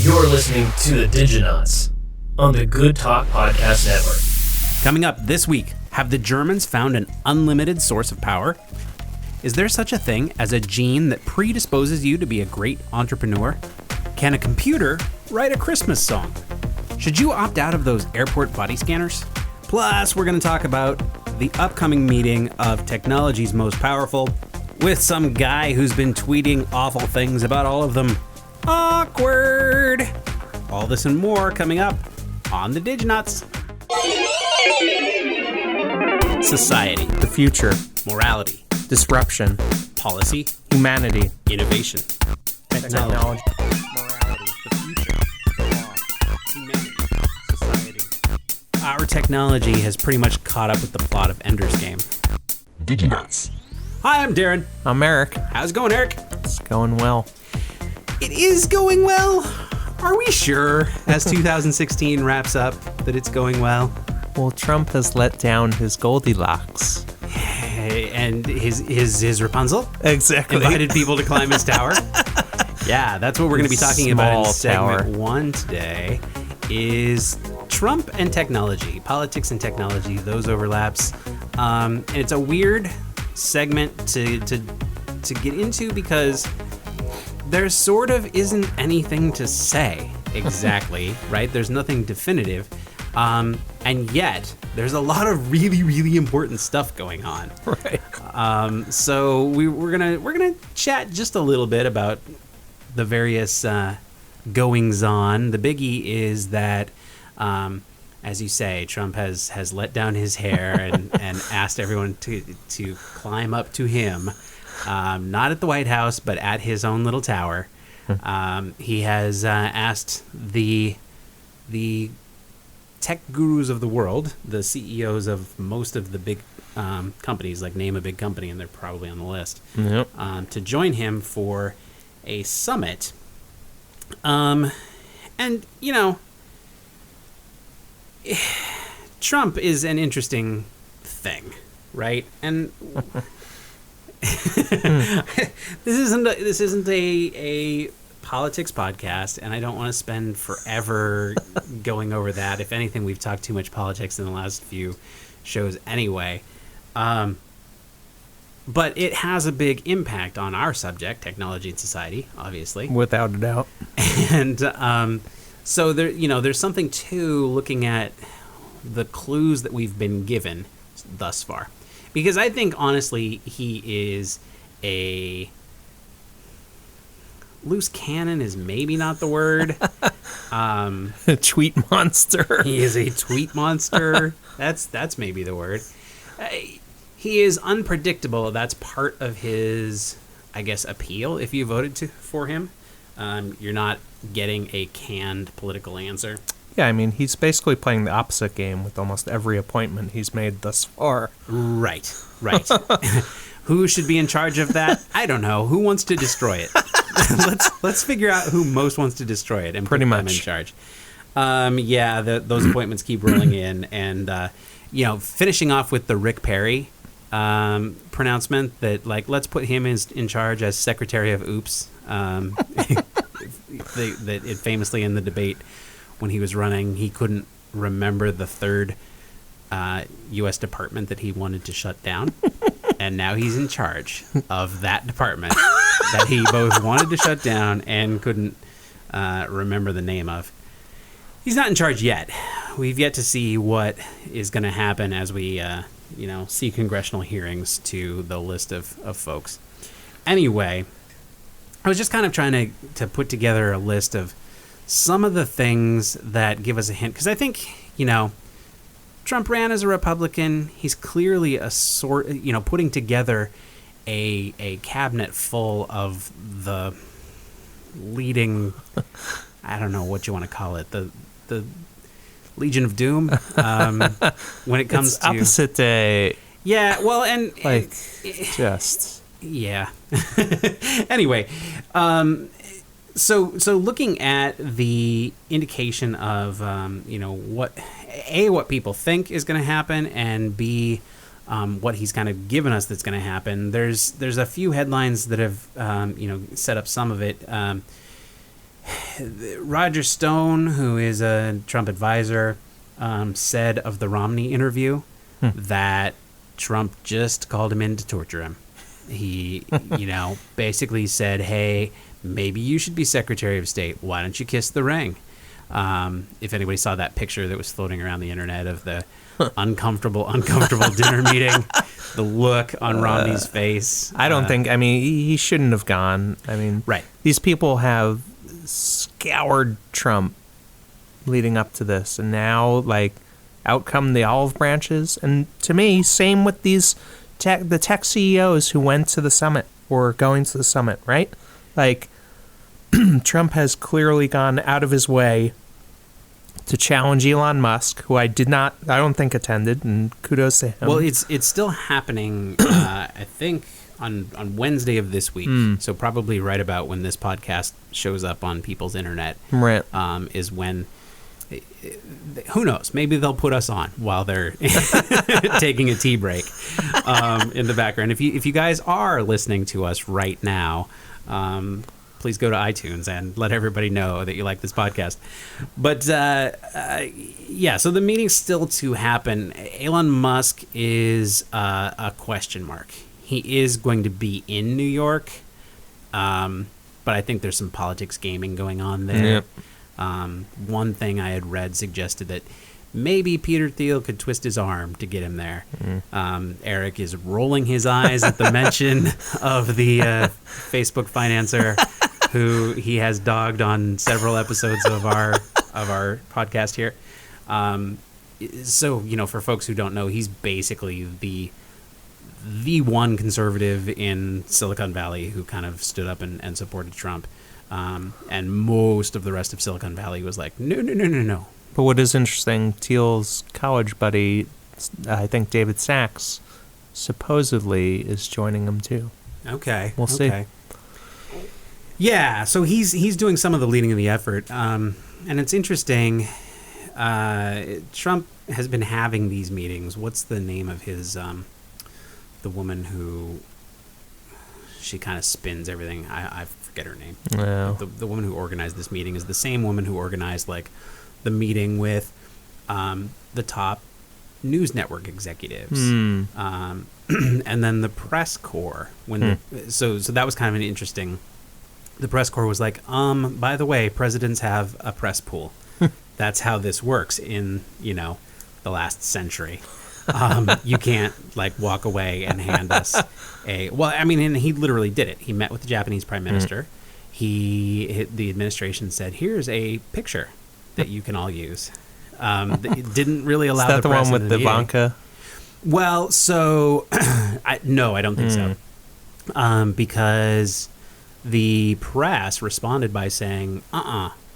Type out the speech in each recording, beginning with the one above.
You're listening to the Diginauts on the Good Talk Podcast Network. Coming up this week, have the Germans found an unlimited source of power? Is there such a thing as a gene that predisposes you to be a great entrepreneur? Can a computer write a Christmas song? Should you opt out of those airport body scanners? Plus, we're going to talk about the upcoming meeting of technology's most powerful with some guy who's been tweeting awful things about all of them. Awkward! All this and more coming up on the Diginauts. Society, the future, morality, disruption, policy, humanity, innovation, technology, morality, the future, the law, humanity, society. Our technology has pretty much caught up with the plot of Ender's Game. Diginauts. Hi, I'm Darren. I'm Eric. How's it going, Eric? It's going well. It is going well. Are we sure, as 2016 wraps up, that it's going well? Well, Trump has let down his Goldilocks. And his Rapunzel? Exactly. Invited people to climb his tower? Yeah, that's what we're going to be talking about in segment tower. 1 today, is Trump and technology, politics and technology, those overlaps. And it's a weird segment to get into because there sort of isn't anything to say exactly, right? There's nothing definitive. And yet, there's a lot of really, really important stuff going on. Right. So we're gonna chat just a little bit about the various goings on. The biggie is that, as you say, Trump has let down his hair and asked everyone to climb up to him. Not at the White House, but at his own little tower. He has asked the tech gurus of the world, the CEOs of most of the big companies, like name a big company, and they're probably on the list, Yep. to join him for a summit. And, you know, Trump is an interesting thing, right? And this isn't a politics podcast, and I don't want to spend forever going over that. If anything, we've talked too much politics in the last few shows anyway. But it has a big impact on our subject, technology and society, obviously. Without a doubt. And so there's something to looking at the clues that we've been given thus far. Because I think, honestly, he is a loose cannon is maybe not the word. A tweet monster. He is a tweet monster. That's maybe the word. He is unpredictable. That's part of his, I guess, appeal. If you voted for him, you're not getting a canned political answer. Yeah, I mean, he's basically playing the opposite game with almost every appointment he's made thus far. Right. Who should be in charge of that? I don't know. Who wants to destroy it? Let's figure out who most wants to destroy it and put them in charge. Those appointments keep rolling in, and finishing off with the Rick Perry pronouncement that, like, let's put him in charge as Secretary of Oops. That it famously in the debate when he was running, he couldn't remember the third U.S. department that he wanted to shut down. And now he's in charge of that department that he both wanted to shut down and couldn't remember the name of. He's not in charge yet. We've yet to see what is going to happen as we, see congressional hearings to the list of folks. Anyway, I was just kind of trying to put together a list of some of the things that give us a hint. Because I think, Trump ran as a Republican. He's clearly putting together a cabinet full of the leading, I don't know what you want to call it, the Legion of Doom. When it comes to opposite day. Yeah, well, and just yeah. Anyway, So looking at the indication of what people think is going to happen, and B, what he's kind of given us that's going to happen. There's a few headlines that have set up some of it. Roger Stone, who is a Trump advisor, said of the Romney interview that Trump just called him in to torture him. He, basically said, hey, maybe you should be Secretary of State. Why don't you kiss the ring? If anybody saw that picture that was floating around the internet of the uncomfortable dinner meeting, the look on Romney's face. I don't think, he shouldn't have gone. Right. These people have scoured Trump leading up to this, and now, out come the olive branches. And to me, same with these the tech CEOs who went to the summit or going to the summit, right? Trump has clearly gone out of his way to challenge Elon Musk, who I don't think attended, and kudos to him. Well, it's still happening, I think, on Wednesday of this week. So probably right about when this podcast shows up on people's internet, right. Is when, who knows, maybe they'll put us on while they're taking a tea break in the background. If you guys are listening to us right now, please go to iTunes and let everybody know that you like this podcast. But so the meeting's still to happen. Elon Musk is a question mark. He is going to be in New York, but I think there's some politics gaming going on there. Yep. One thing I had read suggested that maybe Peter Thiel could twist his arm to get him there. Eric is rolling his eyes at the mention of the Facebook financer who he has dogged on several episodes of our podcast here. So, for folks who don't know, he's basically the one conservative in Silicon Valley who kind of stood up and supported Trump. And most of the rest of Silicon Valley was like, no. But what is interesting, Thiel's college buddy, I think David Sachs, supposedly is joining him too. Okay. We'll see. Yeah, so he's doing some of the leading of the effort. And it's interesting, Trump has been having these meetings. What's the name of his, the woman who, she kind of spins everything. I forget her name. No. The woman who organized this meeting is the same woman who organized, the meeting with the top news network executives. And then the press corps. So that was kind of an interesting... The press corps was like, by the way, presidents have a press pool. That's how this works in, the last century. You can't walk away and hand us and he literally did it. He met with the Japanese prime minister. The administration said, here's a picture that you can all use. It didn't really allow the press one with the Ivanka? Well, so I don't think so. Because the press responded by saying,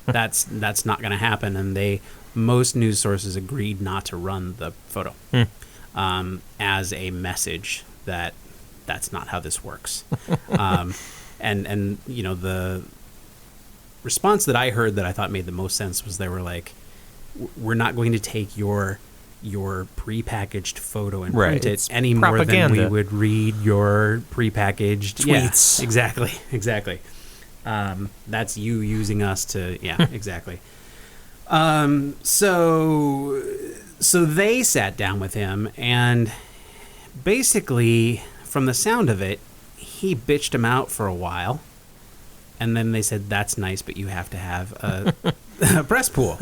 that's not going to happen. And most news sources agreed not to run the photo as a message that that's not how this works. And the response that I heard that I thought made the most sense was they were like, we're not going to take your prepackaged photo and print it any more than we would read your prepacked tweets. Yeah, exactly. That's you using us to, exactly. So they sat down with him, and basically, from the sound of it, he bitched him out for a while, and then they said, that's nice, but you have to have a press pool,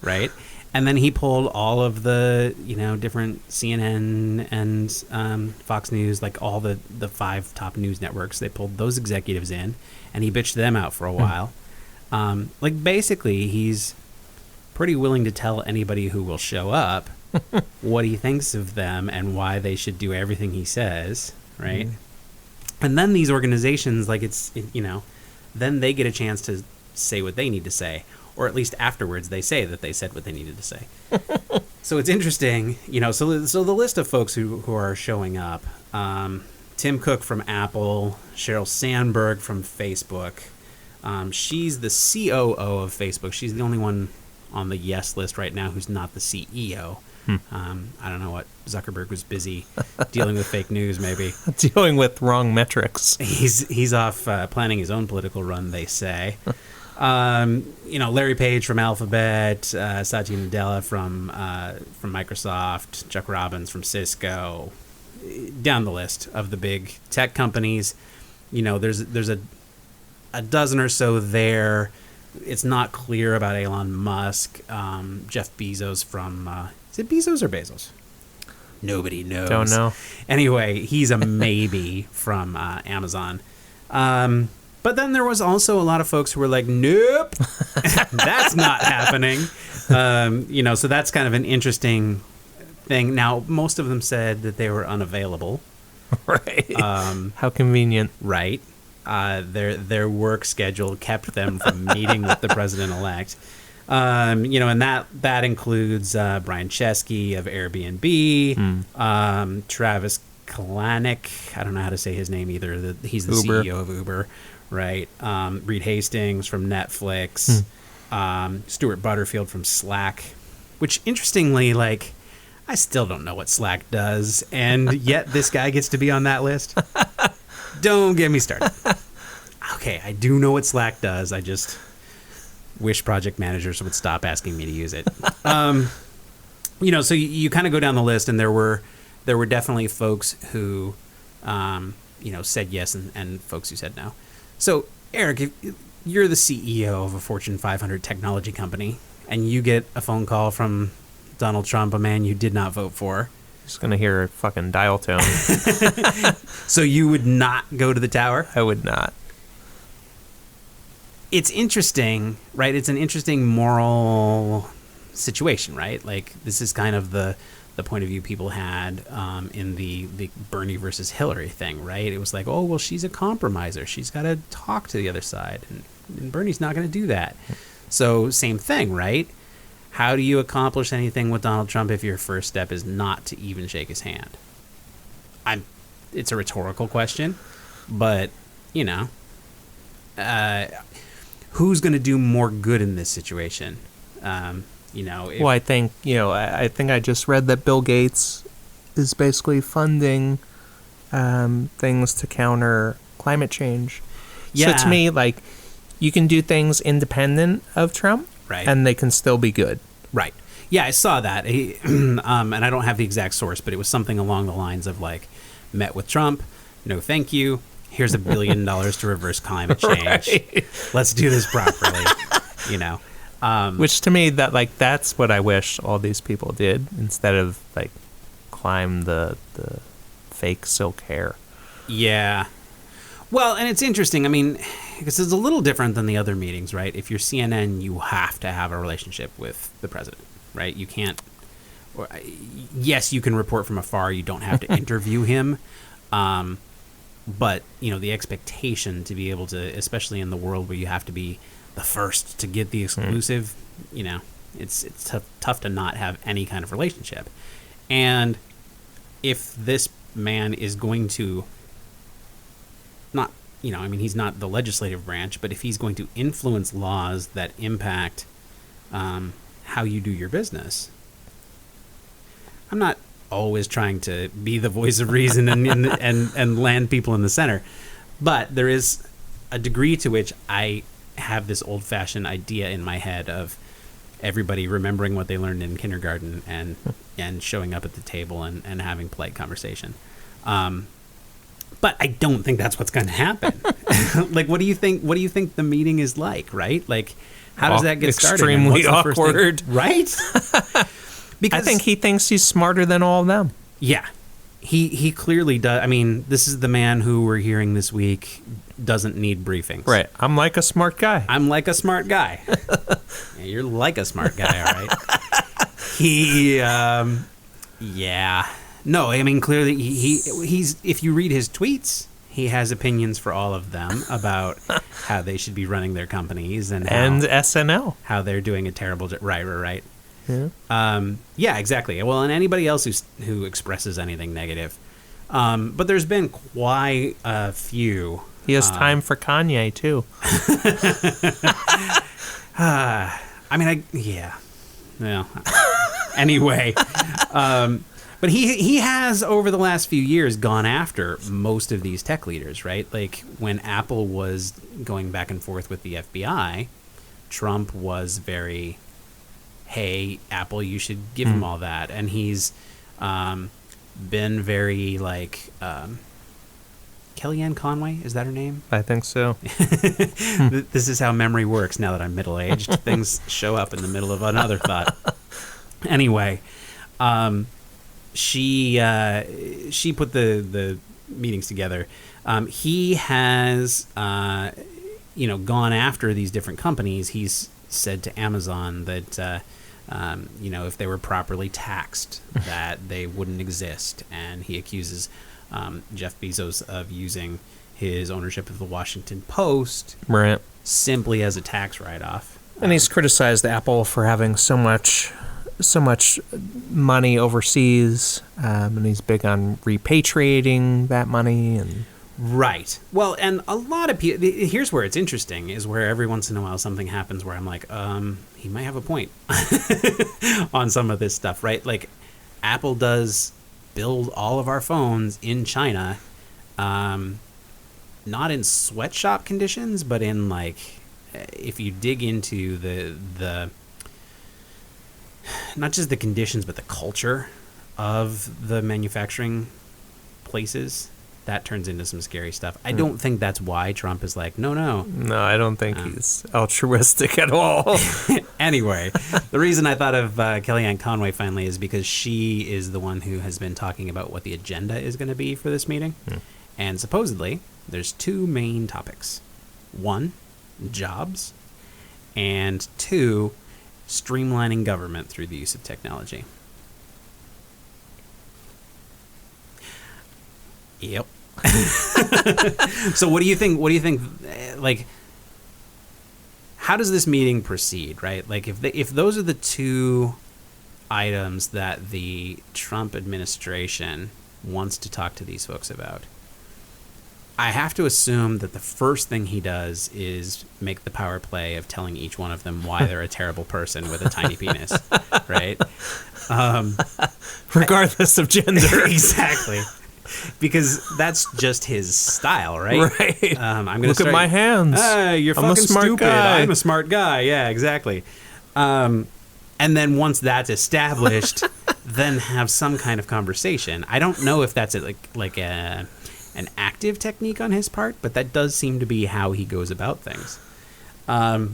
right? And then he pulled all of the, different CNN and Fox News, all the 5 top news networks. They pulled those executives in, and he bitched them out for a while. Basically, he's pretty willing to tell anybody who will show up what he thinks of them and why they should do everything he says, right? And then these organizations, then they get a chance to say what they need to say. Or at least afterwards, they say that they said what they needed to say. So it's interesting, so the list of folks who are showing up, Tim Cook from Apple, Sheryl Sandberg from Facebook. She's the COO of Facebook. She's the only one on the yes list right now who's not the CEO. I don't know what Zuckerberg was busy dealing with fake news, maybe. Dealing with wrong metrics. He's off planning his own political run, they say. Larry Page from Alphabet, Satya Nadella from Microsoft, Chuck Robbins from Cisco, down the list of the big tech companies. There's a dozen or so there. It's not clear about Elon Musk, Jeff Bezos from is it Bezos or Bezos? Nobody knows. Don't know. Anyway, he's a maybe from Amazon. But then there was also a lot of folks who were like, nope, that's not happening. So that's kind of an interesting thing. Now, most of them said that they were unavailable. Right. How convenient. Right. Their work schedule kept them from meeting with the president-elect. And that includes Brian Chesky of Airbnb, Travis Kalanick. I don't know how to say his name either. He's the Uber. CEO of Uber, right? Reed Hastings from Netflix, Stuart Butterfield from Slack, which interestingly, I still don't know what Slack does, and yet this guy gets to be on that list. Don't get me started. Okay, I do know what Slack does. I just wish project managers would stop asking me to use it. So you kind of go down the list, and there were definitely folks who, said yes, and folks who said no. So, Eric, if you're the CEO of a Fortune 500 technology company, and you get a phone call from Donald Trump, a man you did not vote for. Just going to hear a fucking dial tone. So you would not go to the tower? I would not. It's interesting, right? It's an interesting moral situation, right? This is kind of the point of view people had in the Bernie versus Hillary thing, right? It was like, oh, well, she's a compromiser. She's got to talk to the other side. And Bernie's not going to do that. So same thing, right? How do you accomplish anything with Donald Trump if your first step is not to even shake his hand? It's a rhetorical question, but, who's going to do more good in this situation? I think, I think I just read that Bill Gates is basically funding things to counter climate change. Yeah. So to me, you can do things independent of Trump, right, and they can still be good. Right. Yeah, I saw that. And I don't have the exact source, but it was something along the lines of met with Trump, no thank you. Here's $1 billion to reverse climate change. Right. Let's do this properly. Which to me, that's what I wish all these people did instead of climb the fake silk hair. Yeah. Well, and it's interesting. I mean, because it's a little different than the other meetings, right? If you're CNN, you have to have a relationship with the president, right? You can't. Yes, you can report from afar. You don't have to interview him. But, the expectation to be able to, especially in the world where you have to be the first to get the exclusive, it's tough to not have any kind of relationship. And if this man is going to not, he's not the legislative branch, but if he's going to influence laws that impact how you do your business, I'm not always trying to be the voice of reason and land people in the center, but there is a degree to which I have this old-fashioned idea in my head of everybody remembering what they learned in kindergarten and showing up at the table and having polite conversation. But I don't think that's what's going to happen. What do you think? What do you think the meeting is like? Right? How does that get started? Extremely awkward, right? Because I think he thinks he's smarter than all of them. Yeah, he clearly does. I mean, this is the man who we're hearing this week doesn't need briefings. Right. I'm like a smart guy. Yeah, you're like a smart guy, all right? Yeah. No, I mean, clearly he's. If you read his tweets, he has opinions for all of them about how they should be running their companies and SNL, how they're doing a terrible job. Right. Yeah. Yeah, exactly. Well, and anybody else who expresses anything negative. But there's been quite a few. He has time for Kanye too. Well, anyway, but he has over the last few years gone after most of these tech leaders, right? When Apple was going back and forth with the FBI, Trump was very, hey, Apple, you should give him all that. And he's been very like, Kellyanne Conway, is that her name? I think so. This is how memory works now that I'm middle-aged. Things show up in the middle of another thought. Anyway, she put the meetings together. He has, gone after these different companies. He's said to Amazon that, if they were properly taxed, that they wouldn't exist. And he accuses Jeff Bezos of using his ownership of the Washington Post simply as a tax write-off. And he's criticized Apple for having so much money overseas, and he's big on repatriating that money. And right. Well, and a lot of people, here's where it's interesting, is where every once in a while something happens where I'm like, he might have a point on some of this stuff, right? Like, Apple does build all of our phones in China, not in sweatshop conditions, but in, like, if you dig into the not just the conditions, but the culture of the manufacturing places, that turns into some scary stuff. I don't think that's why Trump is like, no. No, I don't think he's altruistic at all. Anyway, the reason I thought of Kellyanne Conway finally is because she is the one who has been talking about what the agenda is going to be for this meeting. And supposedly, there's two main topics. One, jobs. And two, streamlining government through the use of technology. Yep. So what do you think? Like, how does this meeting proceed, right? Like, if those are the two items that the Trump administration wants to talk to these folks about, I have to assume that the first thing he does is make the power play of telling each one of them why they're a terrible person with a tiny penis, right? Regardless of gender. Exactly. Because that's just his style, right? Right. I'm gonna Look at my hands. You're I'm fucking a smart stupid. guy. I'm a smart guy. Yeah, exactly. And then once that's established, then have some kind of conversation. I don't know if that's an active technique on his part, but that does seem to be how he goes about things. So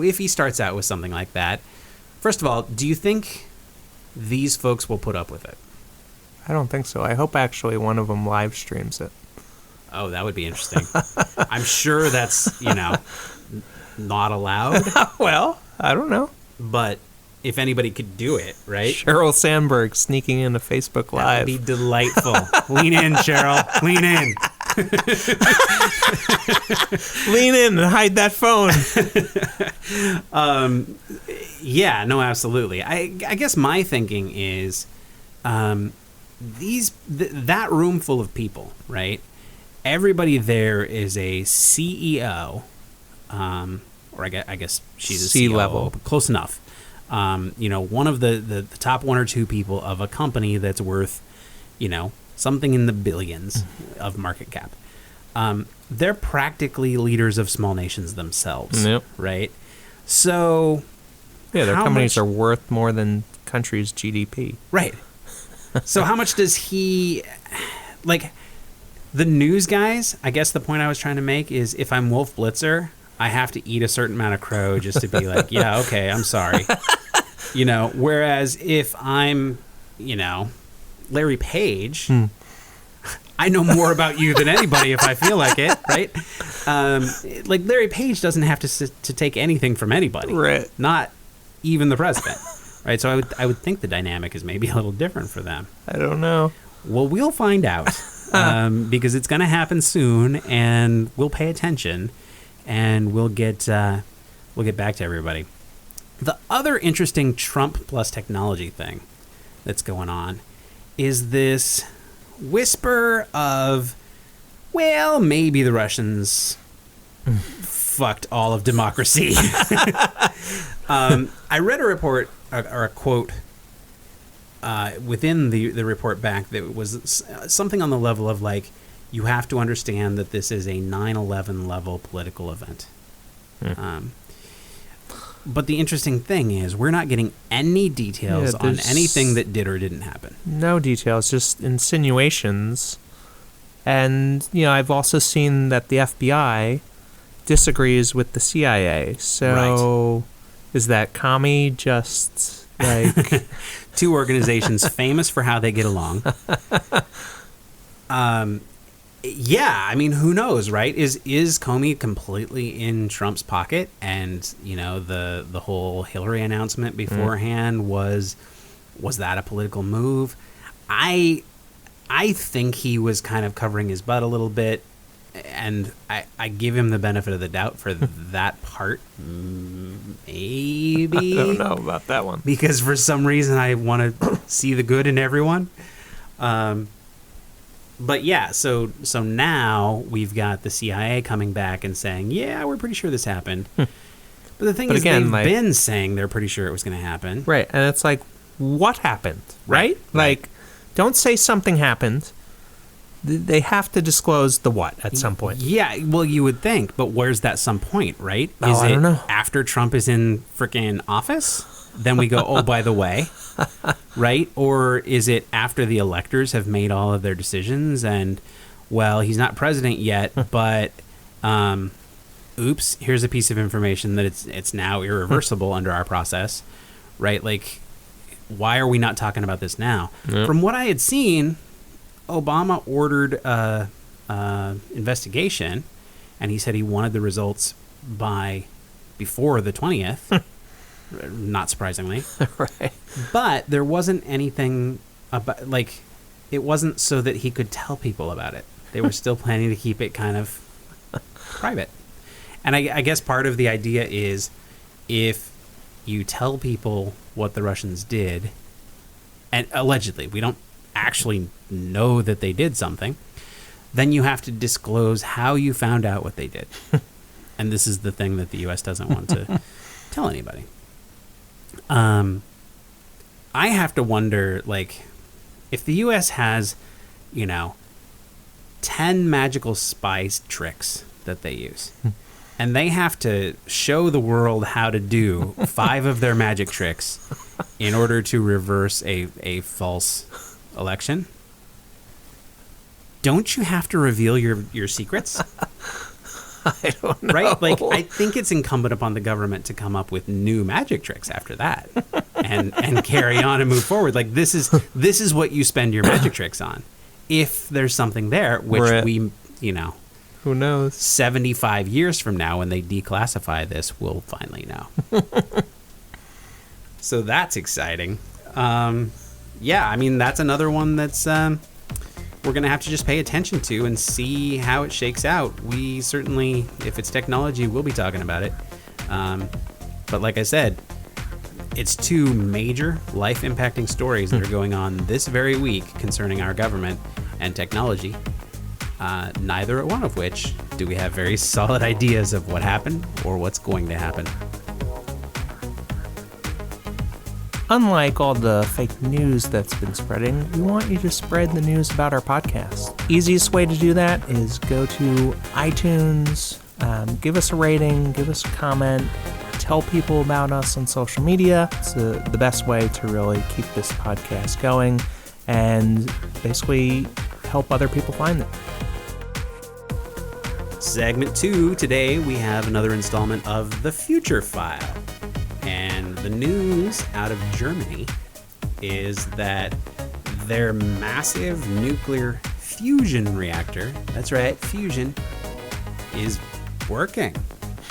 if he starts out with something like that, first of all, do you think these folks will put up with it? I don't think so. I hope actually one of them live streams it. Oh, that would be interesting. I'm sure that's, not allowed. Well, I don't know. But if anybody could do it, right? Sheryl Sandberg sneaking into Facebook Live. That would be delightful. Lean in, Cheryl. Lean in. Lean in and hide that phone. Yeah, no, absolutely. I guess my thinking is that room full of people, right? Everybody there is a CEO, or I guess she's a C-level. CEO, close enough. One of the top one or two people of a company that's worth, something in the billions of market cap. They're practically leaders of small nations themselves, right? So, yeah, their companies are worth more than country's GDP, right? So how much does he, like, the news guys, I guess the point I was trying to make is if I'm Wolf Blitzer, I have to eat a certain amount of crow just to be like, yeah, okay, I'm sorry. Whereas if I'm, Larry Page, I know more about you than anybody if I feel like it, right? Like, Larry Page doesn't have to take anything from anybody. Right. Not even the president. Right, so I would think the dynamic is maybe a little different for them. I don't know. Well, we'll find out because it's going to happen soon, and we'll pay attention, and we'll get back to everybody. The other interesting Trump plus technology thing that's going on is this whisper of, well, maybe the Russians fucked all of democracy. I read a report or a quote within the report back that was something on the level of, like, you have to understand that this is a 9/11 level political event. But the interesting thing is we're not getting any details on anything that did or didn't happen. No details, just insinuations. And, I've also seen that the FBI disagrees with the CIA. So is that commie just like... Two organizations famous for how they get along. Yeah, I mean, who knows, right? Is Comey completely in Trump's pocket? And, the whole Hillary announcement beforehand was that a political move? I think he was kind of covering his butt a little bit, and I give him the benefit of the doubt for that part. Maybe. I don't know about that one. Because for some reason I want to see the good in everyone. But yeah, so now we've got the CIA coming back and saying, yeah, we're pretty sure this happened. But the thing is, they've been saying they're pretty sure it was going to happen. Right, and it's like, what happened, right? Like, don't say something happened. They have to disclose the what at some point. Yeah, well, you would think, but where's that some point, right? I don't know. After Trump is in freaking office? Then we go, oh, by the way, right? Or is it after the electors have made all of their decisions and, well, he's not president yet, but, oops, here's a piece of information that it's now irreversible under our process, right? Like, why are we not talking about this now? Yep. From what I had seen, Obama ordered investigation, and he said he wanted the results before the 20th. Not surprisingly. Right. But there wasn't anything about, like, it wasn't so that he could tell people about it. They were still planning to keep it kind of private. And I guess part of the idea is if you tell people what the Russians did, and allegedly, we don't actually know that they did something, then you have to disclose how you found out what they did. And this is the thing that the U.S. doesn't want to tell anybody. I have to wonder, like, if the U.S. has, 10 magical spy tricks that they use, and they have to show the world how to do 5 of their magic tricks in order to reverse a false election, don't you have to reveal your secrets? I don't know. Right? Like, I think it's incumbent upon the government to come up with new magic tricks after that and carry on and move forward. Like, this is what you spend your magic tricks on. If there's something there, which who knows? 75 years from now, when they declassify this, we'll finally know. So that's exciting. Yeah, I mean, that's another one that's we're going to have to just pay attention to and see how it shakes out. We certainly, if it's technology, we'll be talking about it. But like I said, it's 2 major life-impacting stories that are going on this very week concerning our government and technology. Neither one of which do we have very solid ideas of what happened or what's going to happen. Unlike all the fake news that's been spreading, we want you to spread the news about our podcast. Easiest way to do that is go to iTunes, give us a rating, give us a comment, tell people about us on social media. It's the best way to really keep this podcast going and basically help other people find it. Segment 2, today we have another installment of The Future File. And the news out of Germany is that their massive nuclear fusion reactor, that's right, fusion, is working.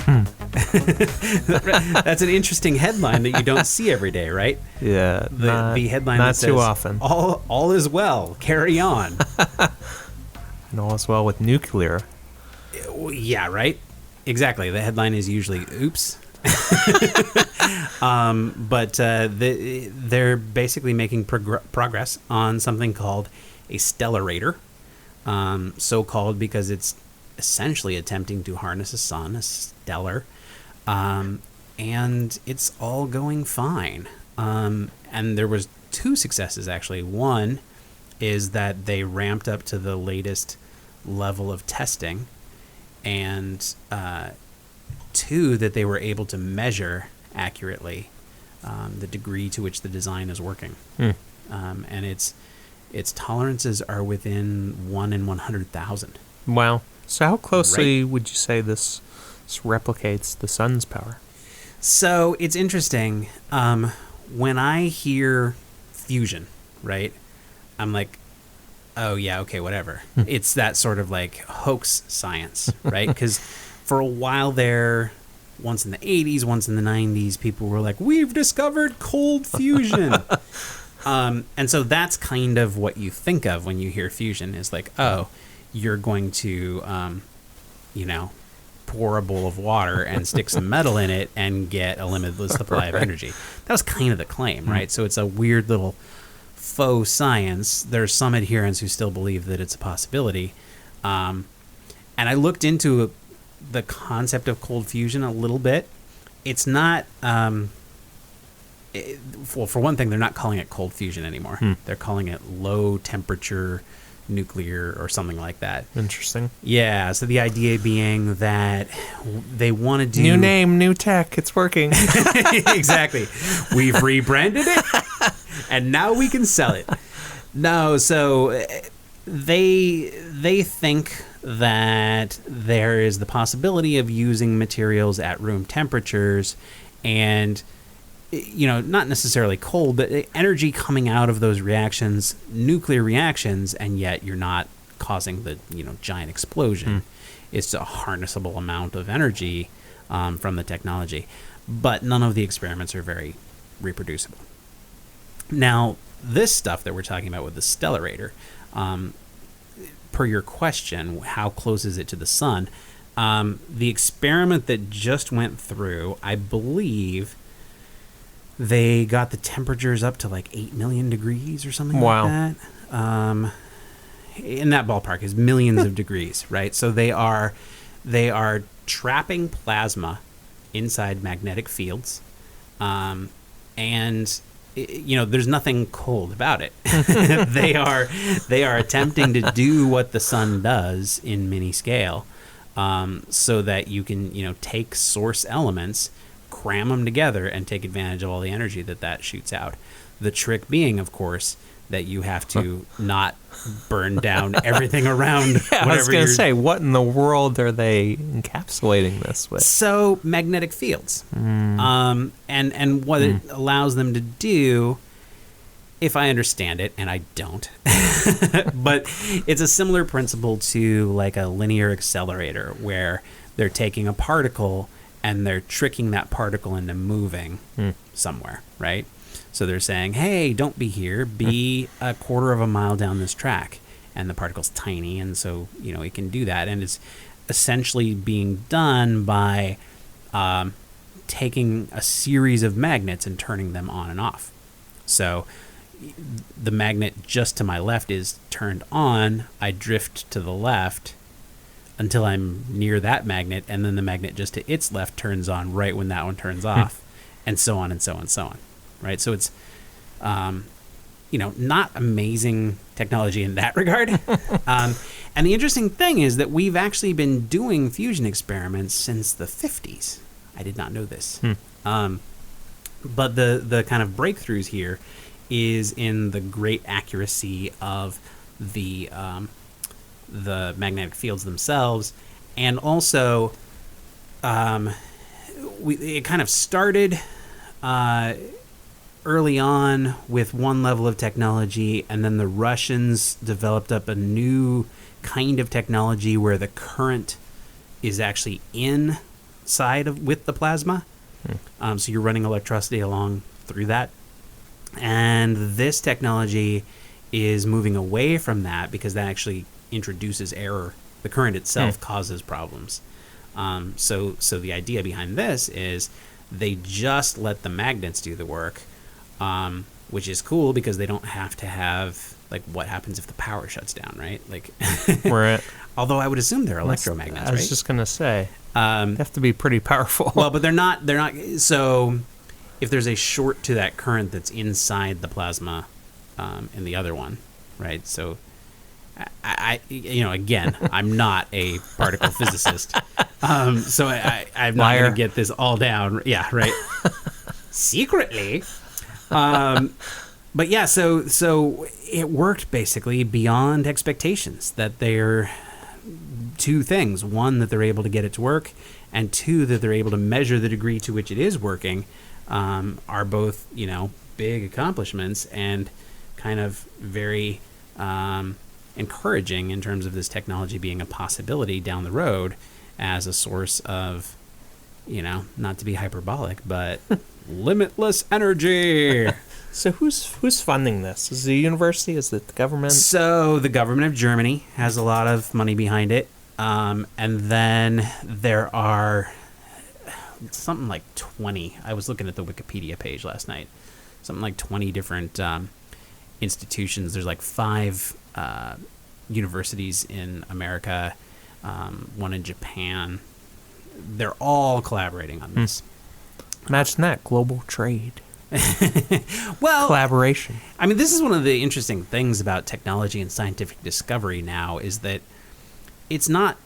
That's an interesting headline that you don't see every day, right? Yeah, the headline not that says, too often. All is well, carry on. And all is well with nuclear. Yeah, right? Exactly. The headline is usually, oops. But they're basically making progress on something called a stellarator, so-called because it's essentially attempting to harness a sun, a stellar, and it's all going fine. And there was 2 successes, actually. One is that they ramped up to the latest level of testing, and 2 too, that they were able to measure accurately the degree to which the design is working. And its tolerances are within 1 in 100,000. Wow. So how closely would you say this replicates the sun's power? So it's interesting. When I hear fusion, right, I'm like, oh, yeah, okay, whatever. It's that sort of like hoax science, right? Because for a while there, once in the 80s, once in the 90s, people were like, we've discovered cold fusion. And so that's kind of what you think of when you hear fusion is like, oh, you're going to, pour a bowl of water and stick some metal in it and get a limitless supply of energy. That was kind of the claim, right? So it's a weird little faux science. There's some adherents who still believe that it's a possibility. And I looked into the concept of cold fusion a little bit. It's not... well, for one thing, they're not calling it cold fusion anymore. They're calling it low temperature nuclear or something like that. Interesting. Yeah, so the idea being that they want to do... New name, new tech, it's working. Exactly. We've rebranded it, and now we can sell it. No, so they think that there is the possibility of using materials at room temperatures and... not necessarily cold, but energy coming out of those reactions, nuclear reactions, and yet you're not causing the, giant explosion. It's a harnessable amount of energy from the technology. But none of the experiments are very reproducible. Now, this stuff that we're talking about with the stellarator, per your question, how close is it to the sun? The experiment that just went through, I believe... they got the temperatures up to like 8 million degrees or something like that. In that ballpark is millions of degrees, right? So they are trapping plasma inside magnetic fields. And there's nothing cold about it. They are attempting to do what the sun does in mini scale, so that you can, take source elements, cram them together and take advantage of all the energy that shoots out. The trick being, of course, that you have to not burn down everything around. I was going to say, what in the world are they encapsulating this with? So magnetic fields, and what it allows them to do, if I understand it, and I don't, but it's a similar principle to like a linear accelerator where they're taking a particle and they're tricking that particle into moving somewhere, right? So they're saying, hey, don't be here, be a quarter of a mile down this track. And the particle's tiny, and so, it can do that. And it's essentially being done by taking a series of magnets and turning them on and off. So the magnet just to my left is turned on, I drift to the left until I'm near that magnet, and then the magnet just to its left turns on right when that one turns off, and so on and so on and so on, right? So it's, not amazing technology in that regard. And the interesting thing is that we've actually been doing fusion experiments since the 50s. I did not know this. But the kind of breakthroughs here is in the great accuracy of the magnetic fields themselves, and also it kind of started early on with one level of technology, and then the Russians developed up a new kind of technology where the current is actually inside with the plasma. So you're running electricity along through that. And this technology is moving away from that because that actually introduces error. The current itself causes problems. So the idea behind this is they just let the magnets do the work, which is cool because they don't have to have, like, what happens if the power shuts down, right? Like, although I would assume they're electromagnets, right? I was just going to say, they have to be pretty powerful. Well, but they're not, so if there's a short to that current that's inside the plasma in the other one, right? So Again, I'm not a particle physicist, so I'm not going to get this all down. Yeah, right. Secretly, but yeah, so it worked basically beyond expectations. That they're two things: one, that they're able to get it to work, and two, that they're able to measure the degree to which it is working. Are both big accomplishments and kind of very encouraging in terms of this technology being a possibility down the road as a source of, not to be hyperbolic, but limitless energy. So who's funding this? Is it the university? Is it the government? So the government of Germany has a lot of money behind it. And then there are something like 20. I was looking at the Wikipedia page last night. Something like 20 different institutions. There's like 5 universities in America, one in Japan. They're all collaborating on this. Imagine that, global trade. Well, collaboration. I mean, this is one of the interesting things about technology and scientific discovery now is that it's not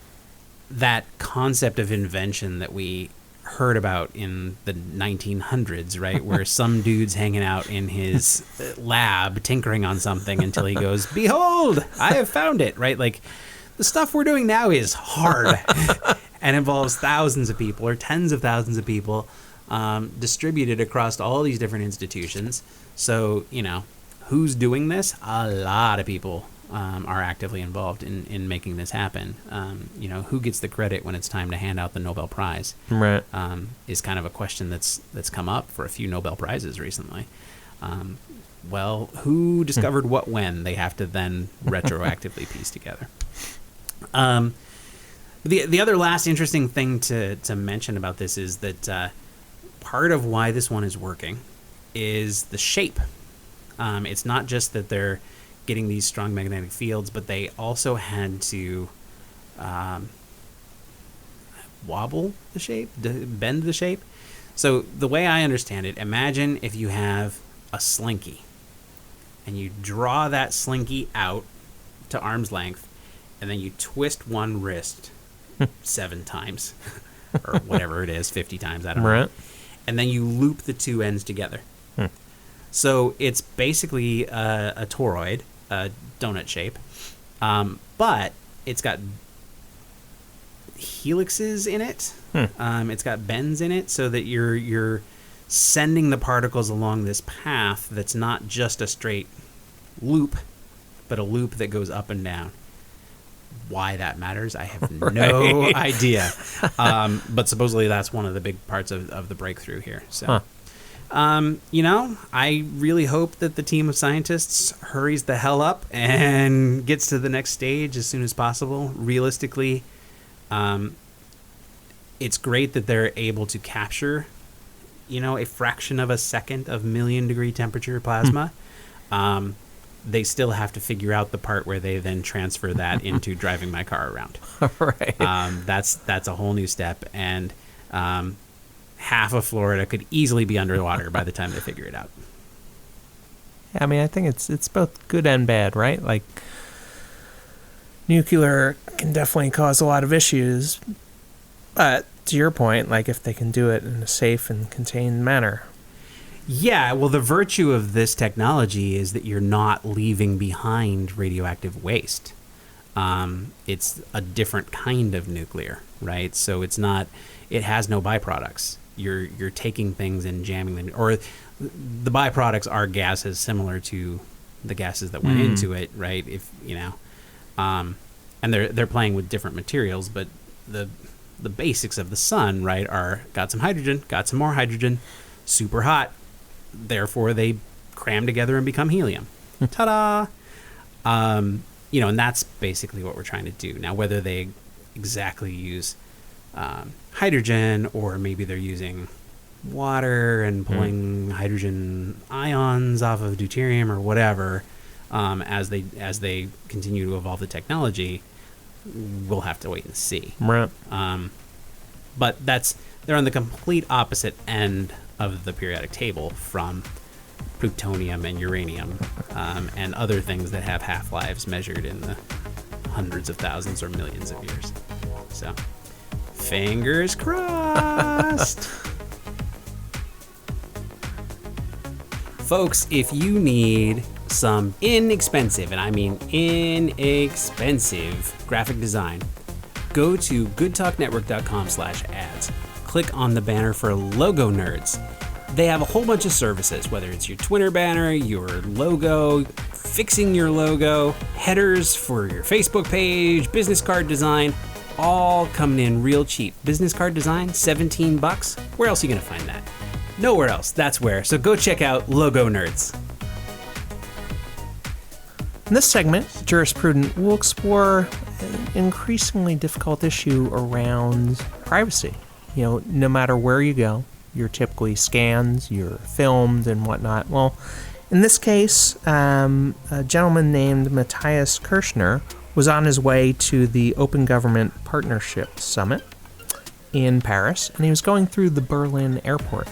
that concept of invention that we heard about in the 1900s, right? Where some dude's hanging out in his lab tinkering on something until he goes, "Behold, I have found it," right? Like, the stuff we're doing now is hard and involves thousands of people or tens of thousands of people distributed across all these different institutions. So, who's doing this? A lot of people are actively involved in making this happen. Who gets the credit when it's time to hand out the Nobel Prize? Right. Is kind of a question that's come up for a few Nobel Prizes recently. Well, who discovered what when? They have to then retroactively piece together. The other last interesting thing to mention about this is that part of why this one is working is the shape. It's not just that they're getting these strong magnetic fields, but they also had to wobble the shape, bend the shape. So the way I understand it, imagine if you have a slinky and you draw that slinky out to arm's length and then you twist one wrist 7 times or whatever it is, 50 times, I don't know. And then you loop the two ends together. So it's basically a toroid, a donut shape, but it's got helixes in it. It's got bends in it, so that you're sending the particles along this path that's not just a straight loop, but a loop that goes up and down. Why that matters, I have no idea. But supposedly that's one of the big parts of the breakthrough here. So. I really hope that the team of scientists hurries the hell up and gets to the next stage as soon as possible. Realistically, it's great that they're able to capture, a fraction of a second of million-degree temperature plasma. They still have to figure out the part where they then transfer that into driving my car around. Right. That's a whole new step, and half of Florida could easily be underwater by the time they figure it out. Yeah, I mean, I think it's both good and bad, right? Like, nuclear can definitely cause a lot of issues, but to your point, like, if they can do it in a safe and contained manner. Yeah, well, the virtue of this technology is that you're not leaving behind radioactive waste. It's a different kind of nuclear, right? So it has no byproducts. You're taking things and jamming them, or the byproducts are gases similar to the gases that went into it, right? And they're playing with different materials, but the basics of the sun, right, are got some hydrogen, got some more hydrogen, super hot. Therefore, they cram together and become helium. Ta-da! And that's basically what we're trying to do. Now, whether they exactly use hydrogen, or maybe they're using water and pulling hydrogen ions off of deuterium or whatever, as they continue to evolve the technology, we'll have to wait and see. Right. But they're on the complete opposite end of the periodic table from plutonium and uranium and other things that have half-lives measured in the hundreds of thousands or millions of years. So, fingers crossed. Folks, if you need some inexpensive, and I mean inexpensive, graphic design, go to goodtalknetwork.com/ads. Click on the banner for Logo Nerds. They have a whole bunch of services, whether it's your Twitter banner, your logo, fixing your logo, headers for your Facebook page, business card design, all coming in real cheap. Business card design, $17. Where else are you going to find that? Nowhere else. That's where. So go check out Logo Nerds. In this segment, Jurisprudent will explore an increasingly difficult issue around privacy. You know, no matter where you go, you're typically scanned, you're filmed, and whatnot. Well, in this case, a gentleman named Matthias Kirschner was on his way to the Open Government Partnership Summit in Paris, and he was going through the Berlin airport.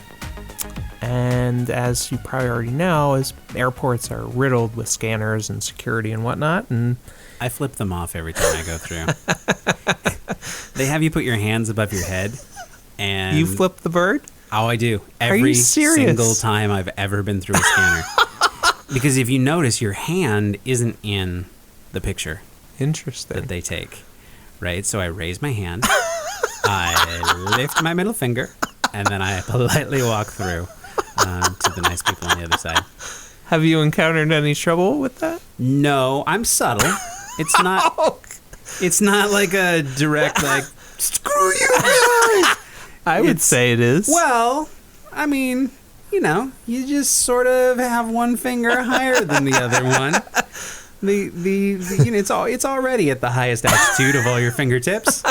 And as you probably already know, as airports are riddled with scanners and security and whatnot, and I flip them off every time I go through. They have you put your hands above your head, and you flip the bird? Oh, I do. Are you serious? Single time I've ever been through a scanner. Because if you notice, your hand isn't in the picture. Interesting. That they take, right? So I raise my hand, I lift my middle finger, and then I politely walk through to the nice people on the other side. Have you encountered any trouble with that? No, I'm subtle. It's not. It's not like a direct like screw you guys. I would say it is. Well, I mean, you know, you just sort of have one finger higher than the other one. The you know, it's already at the highest altitude of all your fingertips.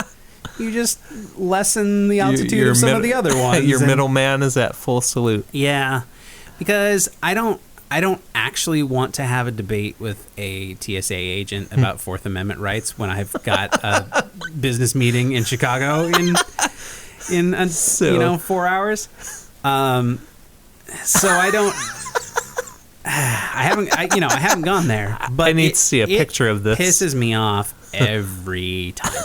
You just lessen the altitude of some of the other ones. Your middleman is at full salute. Yeah, because I don't actually want to have a debate with a TSA agent about Fourth Amendment rights when I've got a business meeting in Chicago in 4 hours. So I don't. I haven't gone there. But I need to see a picture of this. It pisses me off every time.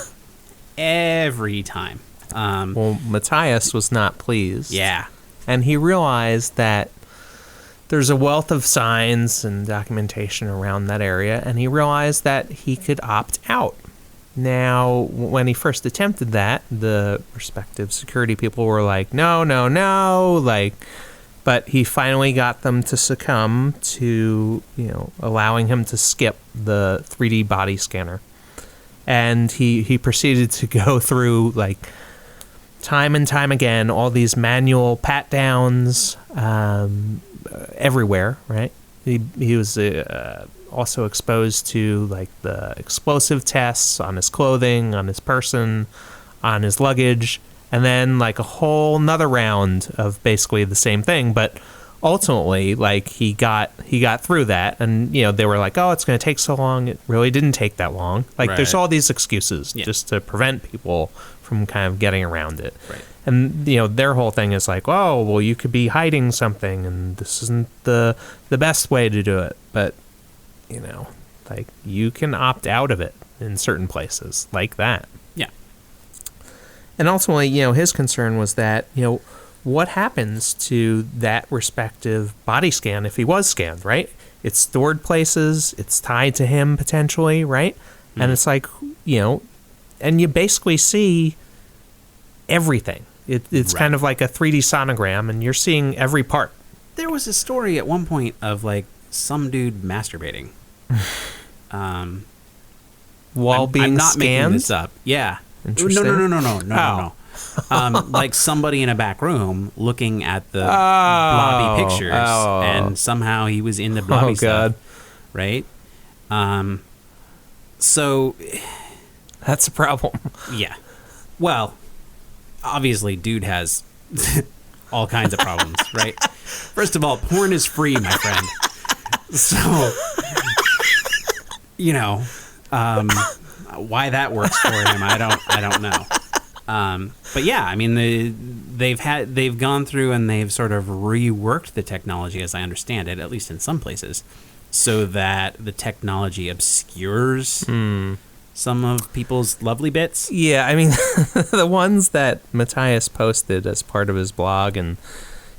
Every time. Well, Matthias was not pleased. Yeah. And he realized that there's a wealth of signs and documentation around that area, and he realized that he could opt out. Now, when he first attempted that, the respective security people were like, no, but he finally got them to succumb to, allowing him to skip the 3D body scanner. And he proceeded to go through, time and time again, all these manual pat-downs everywhere, right? He was also exposed to, the explosive tests on his clothing, on his person, on his luggage, and then, a whole nother round of basically the same thing, but ultimately, he got through that, and they were like, "Oh, it's going to take so long." It really didn't take that long. Right. There's all these excuses just to prevent people from kind of getting around it. Right. And their whole thing is "Oh, well, you could be hiding something, and this isn't the best way to do it." But you can opt out of it in certain places like that. Yeah. And ultimately, his concern was that what happens to that respective body scan if he was scanned, right? It's stored places, it's tied to him potentially, right? Mm-hmm. And it's and you basically see everything. It's right. Kind of like a 3D sonogram, and you're seeing every part. There was a story at one point of some dude masturbating. While being I'm not scanned? making this up. Yeah. Interesting. No. Somebody in a back room looking at the blobby pictures, and somehow he was into blobby stuff. Right? So that's a problem. Yeah. Well, obviously, dude has all kinds of problems, right? First of all, porn is free, my friend. So, why that works for him, I don't know. But yeah, I mean, they've gone through and they've sort of reworked the technology, as I understand it, at least in some places, so that the technology obscures some of people's lovely bits. Yeah, I mean, the ones that Matthias posted as part of his blog, and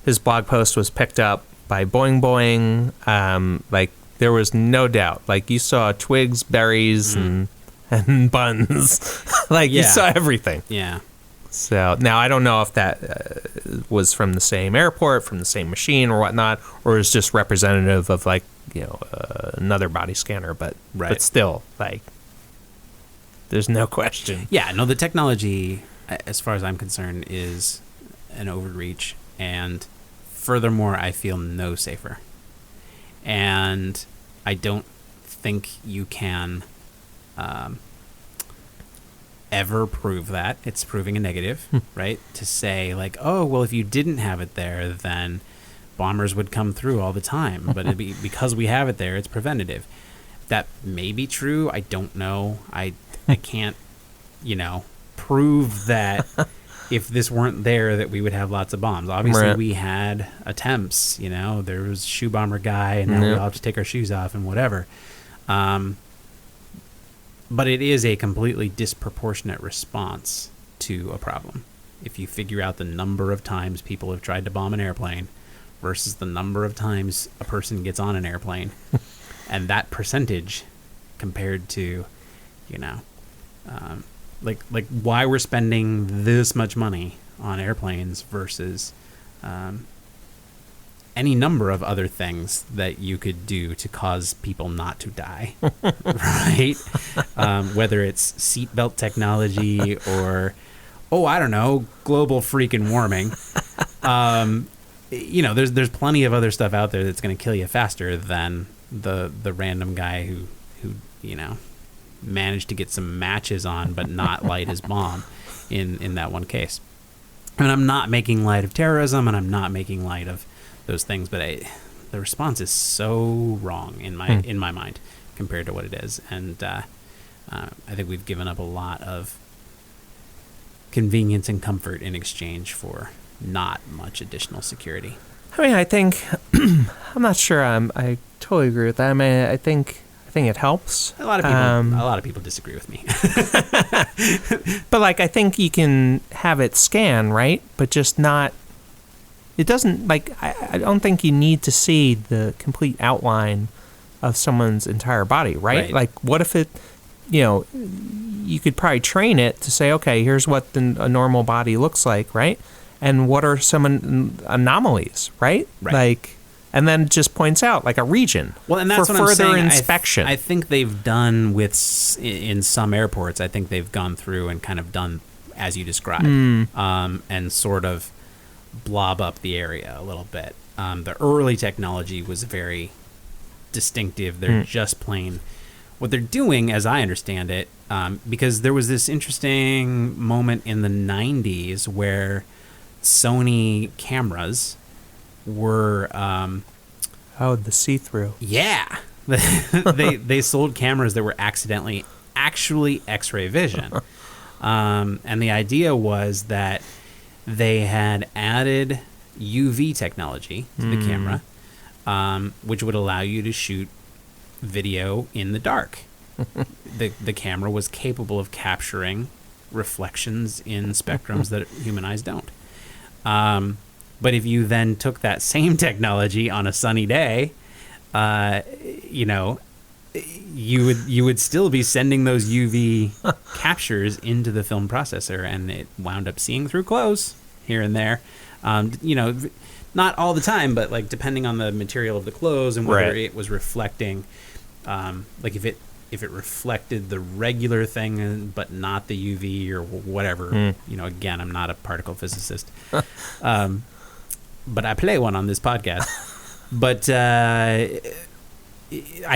his blog post was picked up by Boing Boing. Like, there was no doubt. Like, you saw twigs, berries, and buns. Like, you saw everything. Yeah. So, now, I don't know if that was from the same airport, from the same machine or whatnot, or is just representative of, like, another body scanner, but still, like, there's no question. Yeah, no, the technology, as far as I'm concerned, is an overreach, and furthermore, I feel no safer. And I don't think you can ever prove that. It's proving a negative, right? To say, like, oh, well, if you didn't have it there, then bombers would come through all the time. But because we have it there, it's preventative. That may be true. I don't know. I can't, prove that if this weren't there that we would have lots of bombs. Obviously, we had attempts. There was shoe bomber guy, and now we all have to take our shoes off and whatever. But it is a completely disproportionate response to a problem. If you figure out the number of times people have tried to bomb an airplane versus the number of times a person gets on an airplane, and that percentage compared to, like why we're spending this much money on airplanes versus any number of other things that you could do to cause people not to die, right? Whether it's seatbelt technology or, I don't know, global freaking warming. There's plenty of other stuff out there that's going to kill you faster than the random guy who managed to get some matches on but not light his bomb in that one case. And I'm not making light of terrorism, and I'm not making light of those things, but the response is so wrong in my mind compared to what it is, and I think we've given up a lot of convenience and comfort in exchange for not much additional security. I mean, I think I'm not sure. I totally agree with that. I mean, I think it helps. A lot of people disagree with me. But I think you can have it scan, right? But just not. It doesn't I don't think you need to see the complete outline of someone's entire body, right? Like, what if it, you could probably train it to say, okay, here's what a normal body looks like, right? And what are some anomalies, right? And then it just points out a region for further inspection. I think they've done in some airports. I think they've gone through and kind of done as you described, and sort of blob up the area a little bit. The early technology was very distinctive. They're just plain what they're doing, as I understand it, because there was this interesting moment in the 90s where Sony cameras were the see-through. Yeah. they sold cameras that were actually X-ray vision. And the idea was that they had added UV technology to the camera, which would allow you to shoot video in the dark. The camera was capable of capturing reflections in spectrums that human eyes don't. But if you then took that same technology on a sunny day, you would still be sending those UV captures into the film processor, and it wound up seeing through clothes here and there. Not all the time, but depending on the material of the clothes and whether it was reflecting, if it reflected the regular thing but not the UV or whatever. Again, I'm not a particle physicist, but I play one on this podcast. But I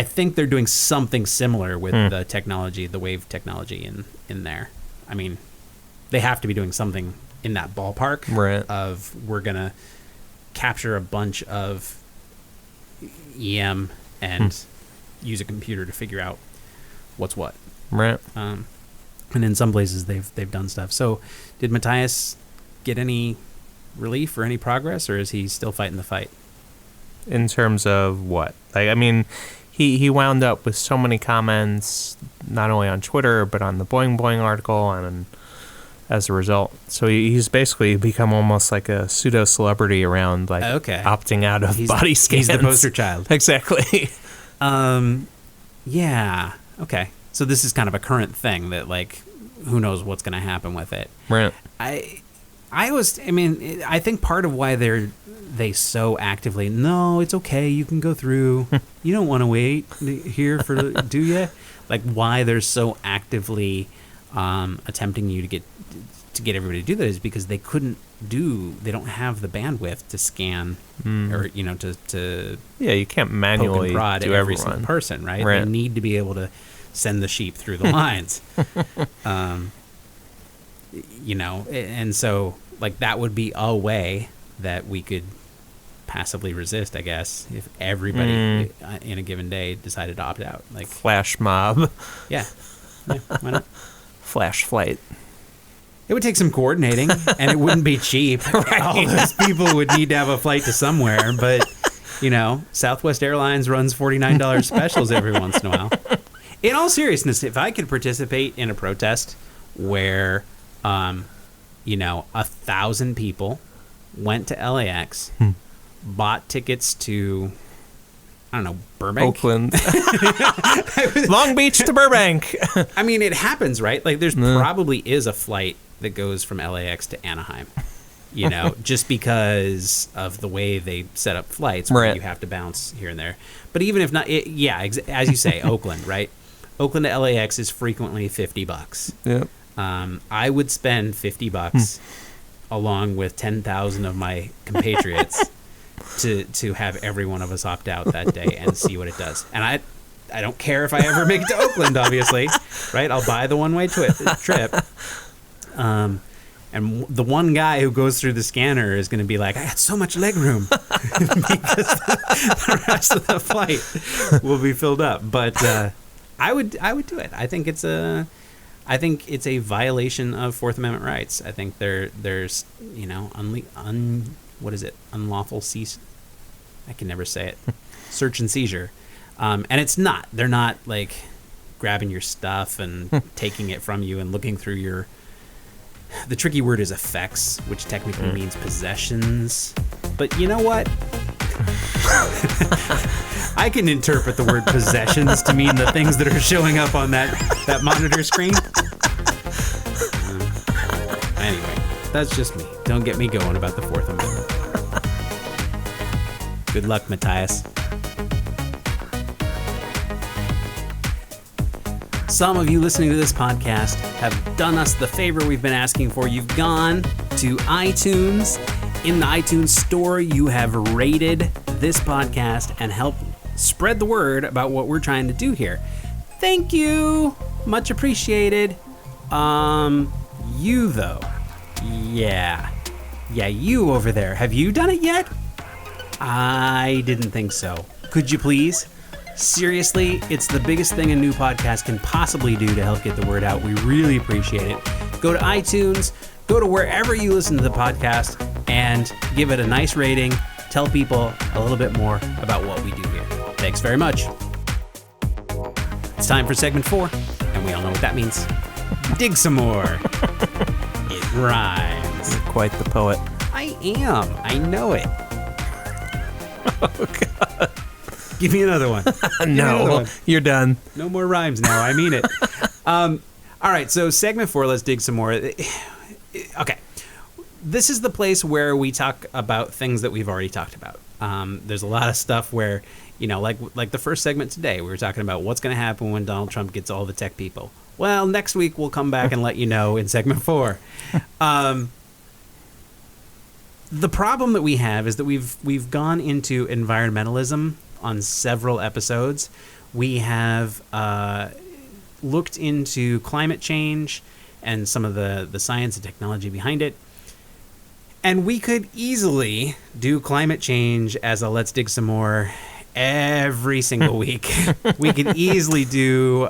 think they're doing something similar with the technology, the wave technology in there. I mean, they have to be doing something in that ballpark of we're going to capture a bunch of EM and use a computer to figure out what's what. Right. And in some places they've done stuff. So did Matthias get any relief or any progress, or is he still fighting the fight? In terms of what? I mean, he wound up with so many comments, not only on Twitter but on the Boing Boing article, and as a result, so he's basically become almost like a pseudo celebrity around like opting out of body scans. He's the poster child. Exactly. Yeah. Okay. So this is kind of a current thing that, like, who knows what's going to happen with it. Right. I think part of why they so actively, no, it's okay, you can go through. You don't want to wait here do you? Like, why they're so actively attempting to get everybody to do that is because they don't have the bandwidth to scan or, to you can't manually poke and prod do every everyone. single person, right? Right? They need to be able to send the sheep through the lines. And so, like, that would be a way that we could passively resist, I guess, if everybody in a given day decided to opt out. Like, Flash mob. Yeah, why not? Flash flight. It would take some coordinating, and it wouldn't be cheap. Right. All those people would need to have a flight to somewhere, but, Southwest Airlines runs $49 specials every once in a while. In all seriousness, if I could participate in a protest where, 1,000 people went to LAX, bought tickets to, I don't know, Burbank? Oakland. Long Beach to Burbank. I mean, it happens, right? Like, there's probably is a flight that goes from LAX to Anaheim, just because of the way they set up flights where you have to bounce here and there. But even if not, as you say, Oakland, right? Oakland to LAX is frequently $50. Yep. I would spend $50 along with 10,000 of my compatriots to have every one of us opt out that day and see what it does. And I don't care if I ever make it to Oakland, obviously, right? I'll buy the one-way trip. And the one guy who goes through the scanner is going to be like, I got so much leg room because the rest of the flight will be filled up. But I would do it. I think it's a violation of Fourth Amendment rights. I think there's unlawful cease. I can never say it. Search and seizure, and it's not. They're not like grabbing your stuff and taking it from you and looking through your. The tricky word is effects, which technically means possessions. But you know what? I can interpret the word possessions to mean the things that are showing up on that monitor screen. Anyway, that's just me. Don't get me going about the Fourth Amendment. Good luck, Matthias. Some of you listening to this podcast have done us the favor we've been asking for. You've gone to iTunes. In the iTunes store, you have rated this podcast and helped spread the word about what we're trying to do here. Thank you. Much appreciated. You, though. Yeah, you over there. Have you done it yet? I didn't think so. Could you please? Seriously, it's the biggest thing a new podcast can possibly do to help get the word out. We really appreciate it. Go to iTunes, go to wherever you listen to the podcast, and give it a nice rating. Tell people a little bit more about what we do here. Thanks very much. It's time for segment 4, and we all know what that means. Dig some more. It rhymes. You're quite the poet. I am. I know it. Oh, God. Give me another one. No, you're done. No more rhymes now. I mean it. All right, so segment 4, let's dig some more. Okay. This is the place where we talk about things that we've already talked about. There's a lot of stuff where, like the first segment today, we were talking about what's going to happen when Donald Trump gets all the tech people. Well, next week we'll come back and let you know in segment 4. The problem that we have is that we've gone into environmentalism on several episodes. We have looked into climate change and some of the science and technology behind it. And we could easily do climate change as a Let's Dig Some More every single week. We could easily do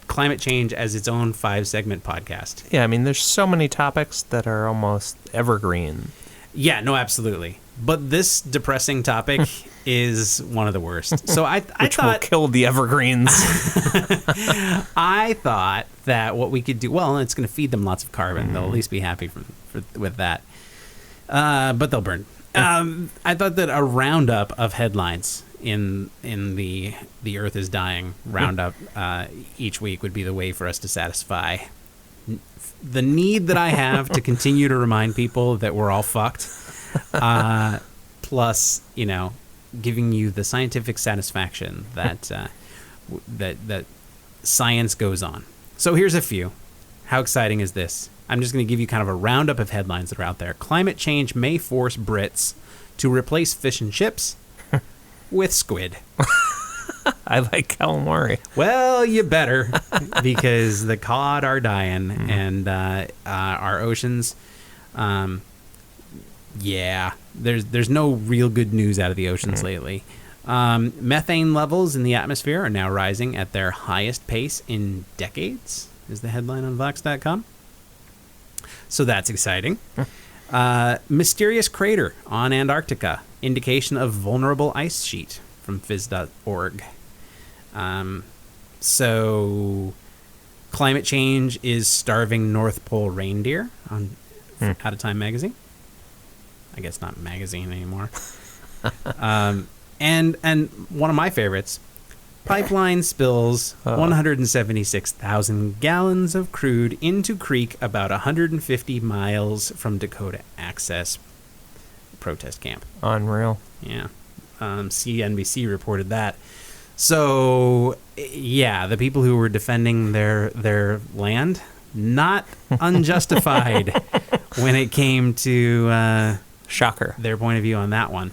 climate change as its own 5-segment podcast. Yeah, I mean, there's so many topics that are almost evergreen. Yeah, no, absolutely. But this depressing topic is one of the worst. So I Which will thought kill the evergreens. I thought that what we could do, well, it's going to feed them lots of carbon. They'll at least be happy with that. But they'll burn. I thought that a roundup of headlines in the Earth is Dying roundup each week would be the way for us to satisfy the need that I have to continue to remind people that we're all fucked. Plus, giving you the scientific satisfaction that that science goes on. So here's a few. How exciting is this? I'm just going to give you kind of a roundup of headlines that are out there. Climate change may force Brits to replace fish and chips with squid. I like calamari. Well, you better, because the cod are dying, and our oceans, there's no real good news out of the oceans lately. Methane levels in the atmosphere are now rising at their highest pace in decades, is the headline on Vox.com. So that's exciting. Mysterious crater on Antarctica, indication of vulnerable ice sheet from phys.org. So climate change is starving North Pole reindeer on Out of Time magazine. I guess not magazine anymore. And one of my favorites, pipeline spills 176,000 gallons of crude into creek about 150 miles from Dakota Access protest camp. Unreal. Yeah. CNBC reported that. So, yeah, the people who were defending their land, not unjustified when it came to shocker their point of view on that one.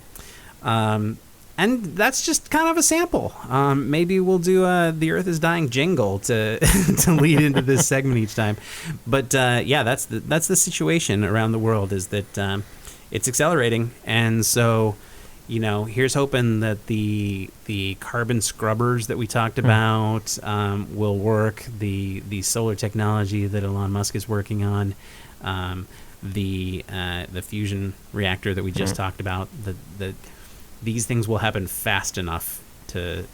And that's just kind of a sample. Maybe we'll do the Earth is Dying jingle to to lead into this segment each time. But yeah, that's the situation around the world, is that it's accelerating, and so here's hoping that the carbon scrubbers that we talked about will work. The solar technology that Elon Musk is working on, the fusion reactor that we just talked about, these things will happen fast enough to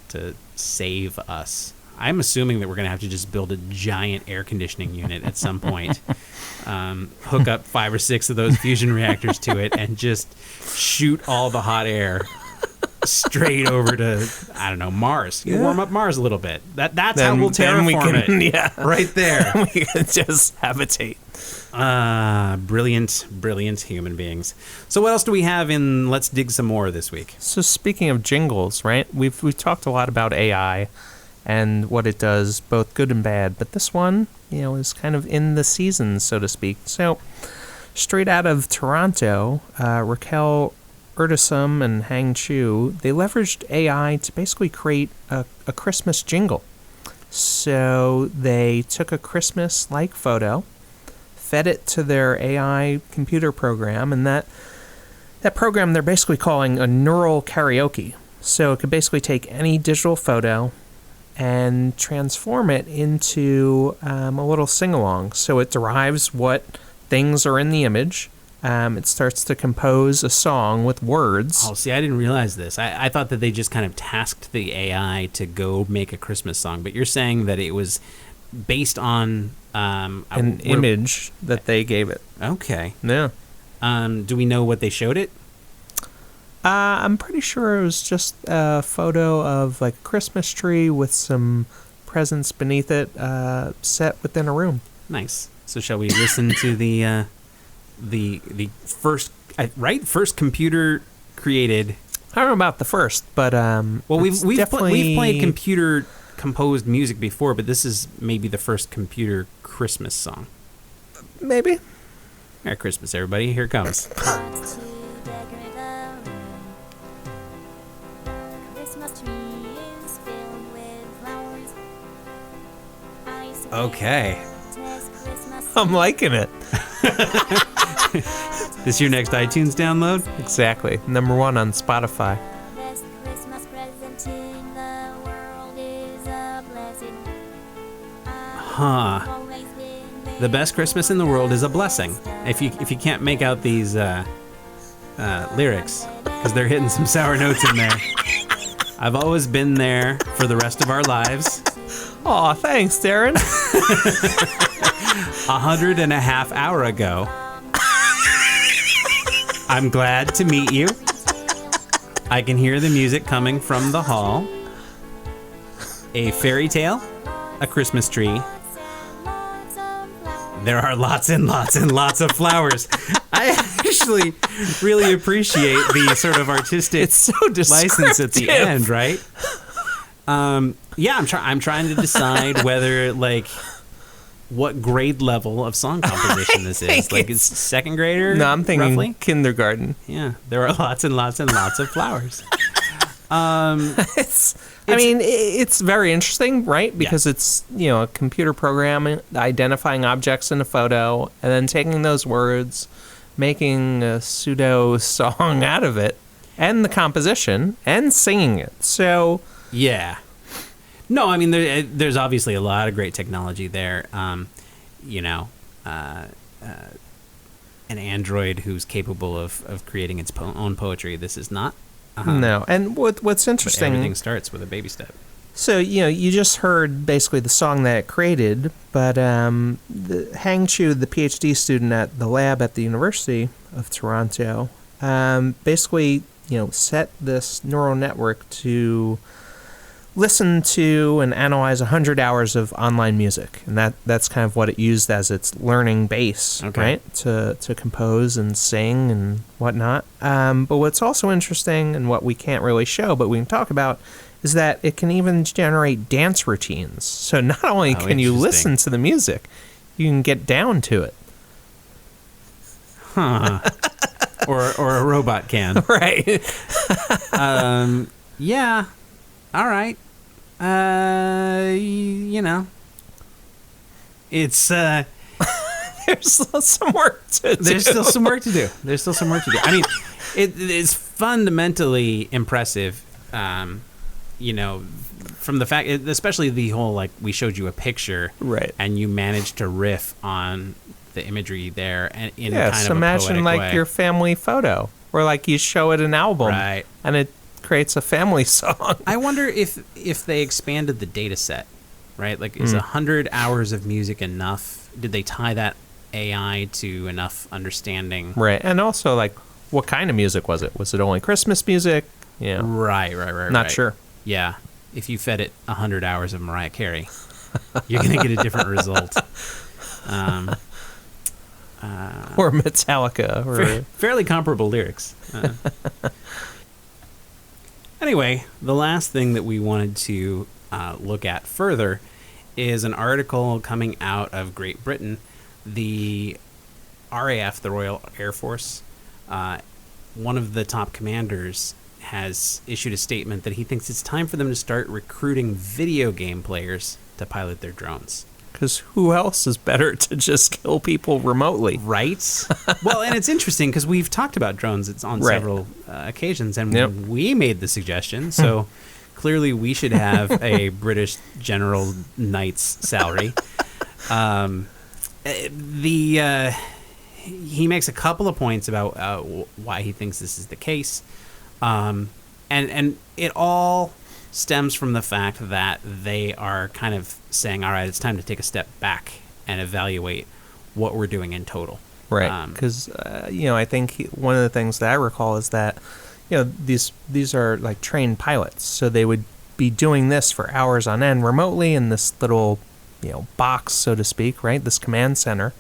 save us. I'm assuming that we're going to have to just build a giant air conditioning unit at some point, hook up 5 or 6 of those fusion reactors to it, and just shoot all the hot air straight over to, I don't know, Mars. You warm up Mars a little bit. That's how we'll terraform it. Yeah. Right there. We can just habitate. Brilliant human beings. So what else do we have in Let's Dig Some More this week? So speaking of jingles, right? We've talked a lot about AI and what it does, both good and bad. But this one, is kind of in the season, so to speak. So straight out of Toronto, Raquel Erdesum and Hang Chu, they leveraged AI to basically create a Christmas jingle. So they took a Christmas-like photo, fed it to their AI computer program, and that program they're basically calling a neural karaoke. So it could basically take any digital photo and transform it into a little sing-along. So it derives what things are in the image. It starts to compose a song with words. Oh, see, I didn't realize this. I thought that they just kind of tasked the AI to go make a Christmas song, but you're saying that it was based on an image that they gave it. Okay. Yeah. Do we know what they showed it? I'm pretty sure it was just a photo of like a Christmas tree with some presents beneath it, set within a room. Nice. So shall we listen to the first computer created? I don't know about the first, but we've played computer composed music before, but this is maybe the first computer Christmas song. Maybe. Merry Christmas, everybody! Here it comes. Okay. I'm liking it. This your next iTunes download? Exactly. Number 1 on Spotify. Huh. The best Christmas in the world is a blessing. If you can't make out these lyrics because they're hitting some sour notes in there. I've always been there for the rest of our lives. Aw, thanks, Darren. 100.5 hours ago. I'm glad to meet you. I can hear the music coming from the hall. A fairy tale, a Christmas tree. There are lots and lots and lots of flowers. I actually really appreciate the sort of artistic It's so license at the descriptive. end, right? Yeah, I'm trying to decide whether like what grade level of song composition this is. Like, it's second grader? No, I'm thinking roughly? kindergarten. Yeah, there are lots and lots and lots of flowers. It's very interesting, right? Because it's, a computer program identifying objects in a photo and then taking those words, making a pseudo song out of it, and the composition, and singing it. So, yeah. No, I mean, there's obviously a lot of great technology there. An android who's capable of creating its own poetry. This is not. no. And what's But interesting... everything starts with a baby step. So, you just heard basically the song that it created, but Hang Chu, the PhD student at the lab at the University of Toronto, basically, set this neural network to listen to and analyze 100 hours of online music. And that's kind of what it used as its learning base, right? To compose and sing and whatnot. But what's also interesting, and what we can't really show, but we can talk about, is that it can even generate dance routines. So not only can you listen to the music, you can get down to it. Huh. or a robot can. Right. Yeah. All right. It's There's still some work to do. there's still some work to do. I mean, it is fundamentally impressive. From the fact, especially the whole, like, we showed you a picture, Right. and you managed to riff on the imagery there, and in Yes, kind of imagine a poetic like way. your family photo, or like you show it an album, Right. and it creates a family song. I wonder if they expanded the data set, right? Like, is 100 hours of music enough? Did they tie that AI to enough understanding? Right, and also like, what kind of music was it? Was it only Christmas music? Right. Not sure. Yeah. If you fed it 100 hours of Mariah Carey, you're going to get a different result. Or Metallica, or Fairly comparable lyrics. Anyway, the last thing that we wanted to look at further is an article coming out of Great Britain. The RAF, the Royal Air Force, one of the top commanders has issued a statement that he thinks it's time for them to start recruiting video game players to pilot their drones. because who else is better to just kill people remotely? Right? Well, and it's interesting because we've talked about drones on Right. several occasions, and Yep. we made the suggestion, so clearly we should have a British General Knight's salary. He makes a couple of points about why he thinks this is the case, and it all stems from the fact that they are kind of saying, all right, it's time to take a step back and evaluate what we're doing in total. Right, because I think one of the things that I recall is that these are like trained pilots, so they would be doing this for hours on end remotely in this little box, so to speak, right? This command center,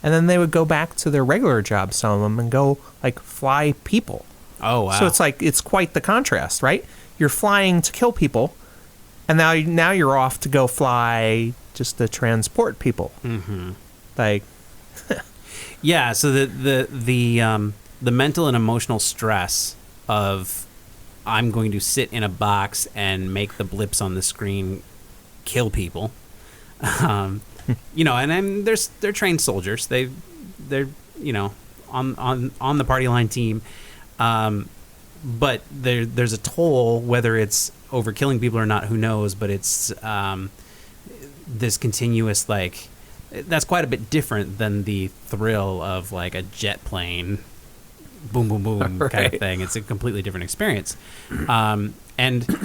and then they would go back to their regular jobs, some of them, and go like fly people. Oh wow! So it's quite the contrast, right? You're flying to kill people, and now you're off to go fly just to transport people. Mm-hmm. Like, yeah. So the mental and emotional stress of I'm going to sit in a box and make the blips on the screen kill people. And they're trained soldiers. They're on the party line team. But there's a toll, whether it's over killing people or not, who knows, but it's this continuous, that's quite a bit different than the thrill of like a jet plane boom, boom, boom kind of thing. It's a completely different experience. And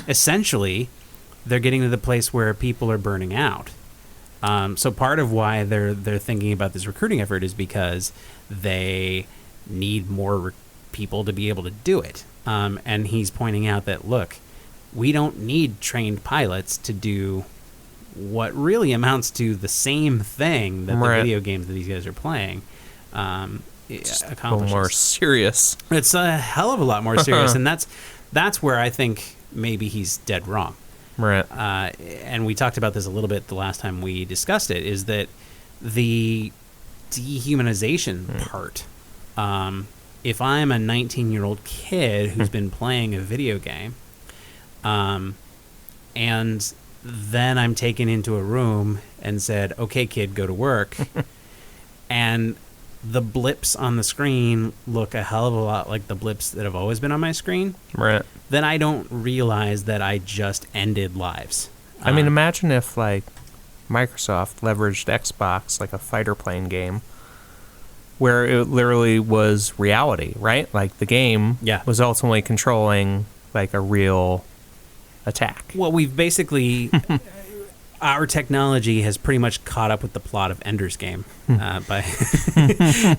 essentially, they're getting to the place where people are burning out. So part of why they're thinking about this recruiting effort is because they need more people to be able to do it. And he's pointing out that, look, we don't need trained pilots to do what really amounts to the same thing that the video games that these guys are playing accomplishes. A little more serious. It's a hell of a lot more serious, and that's where I think maybe he's dead wrong. Right. And we talked about this a little bit the last time we discussed it, is that the dehumanization part, if I'm a 19-year-old kid who's been playing a video game, and then I'm taken into a room and said, okay, kid, go to work, and the blips on the screen look a hell of a lot like the blips that have always been on my screen, right? Then I don't realize that I just ended lives. I mean, imagine if, like, Microsoft leveraged Xbox, like a fighter plane game, where it literally was reality, right? Like, the game was ultimately controlling, like, a real attack. Well, we've basically... our technology has pretty much caught up with the plot of Ender's Game by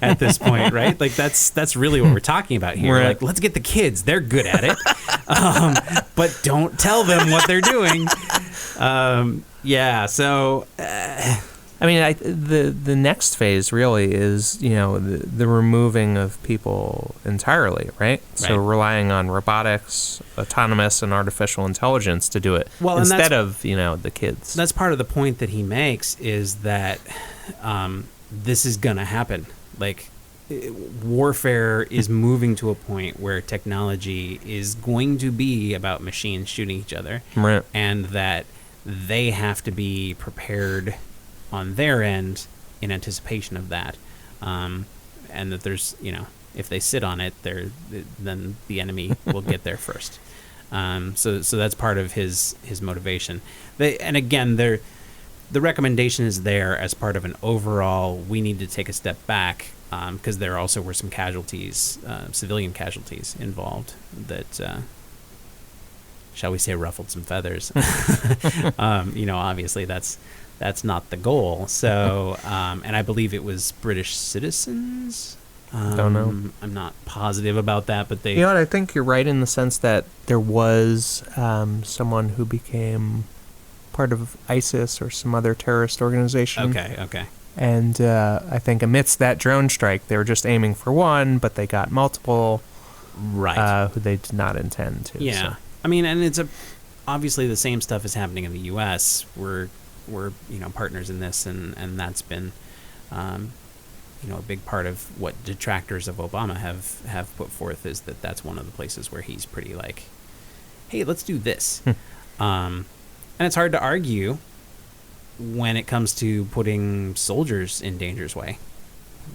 at this point, right? Like that's really what we're talking about here. Right. Like, let's get the kids; they're good at it, but don't tell them what they're doing. So I mean, the next phase really is, the removing of people entirely, right? So relying on robotics, autonomous, and artificial intelligence to do it instead of, the kids. That's part of the point that he makes, is that this is going to happen. Like, warfare is moving to a point where technology is going to be about machines shooting each other. Right. And that they have to be prepared on their end in anticipation of that, and that there's, if they sit on it, then the enemy will get there first. So that's part of his motivation. And again, the recommendation is there as part of an overall, we need to take a step back, because there also were some casualties, civilian casualties involved that, shall we say, ruffled some feathers. Obviously that's not the goal. So, and I believe it was British citizens. Don't know. I'm not positive about that, but they... I think you're right in the sense that there was someone who became part of ISIS or some other terrorist organization. Okay. And I think amidst that drone strike, they were just aiming for one, but they got multiple, right? Who they did not intend to. Yeah. So. I mean, and obviously the same stuff is happening in the U.S. We're partners in this, and that's been a big part of what detractors of Obama have put forth, is that's one of the places where he's pretty like, hey, let's do this. And it's hard to argue when it comes to putting soldiers in danger's way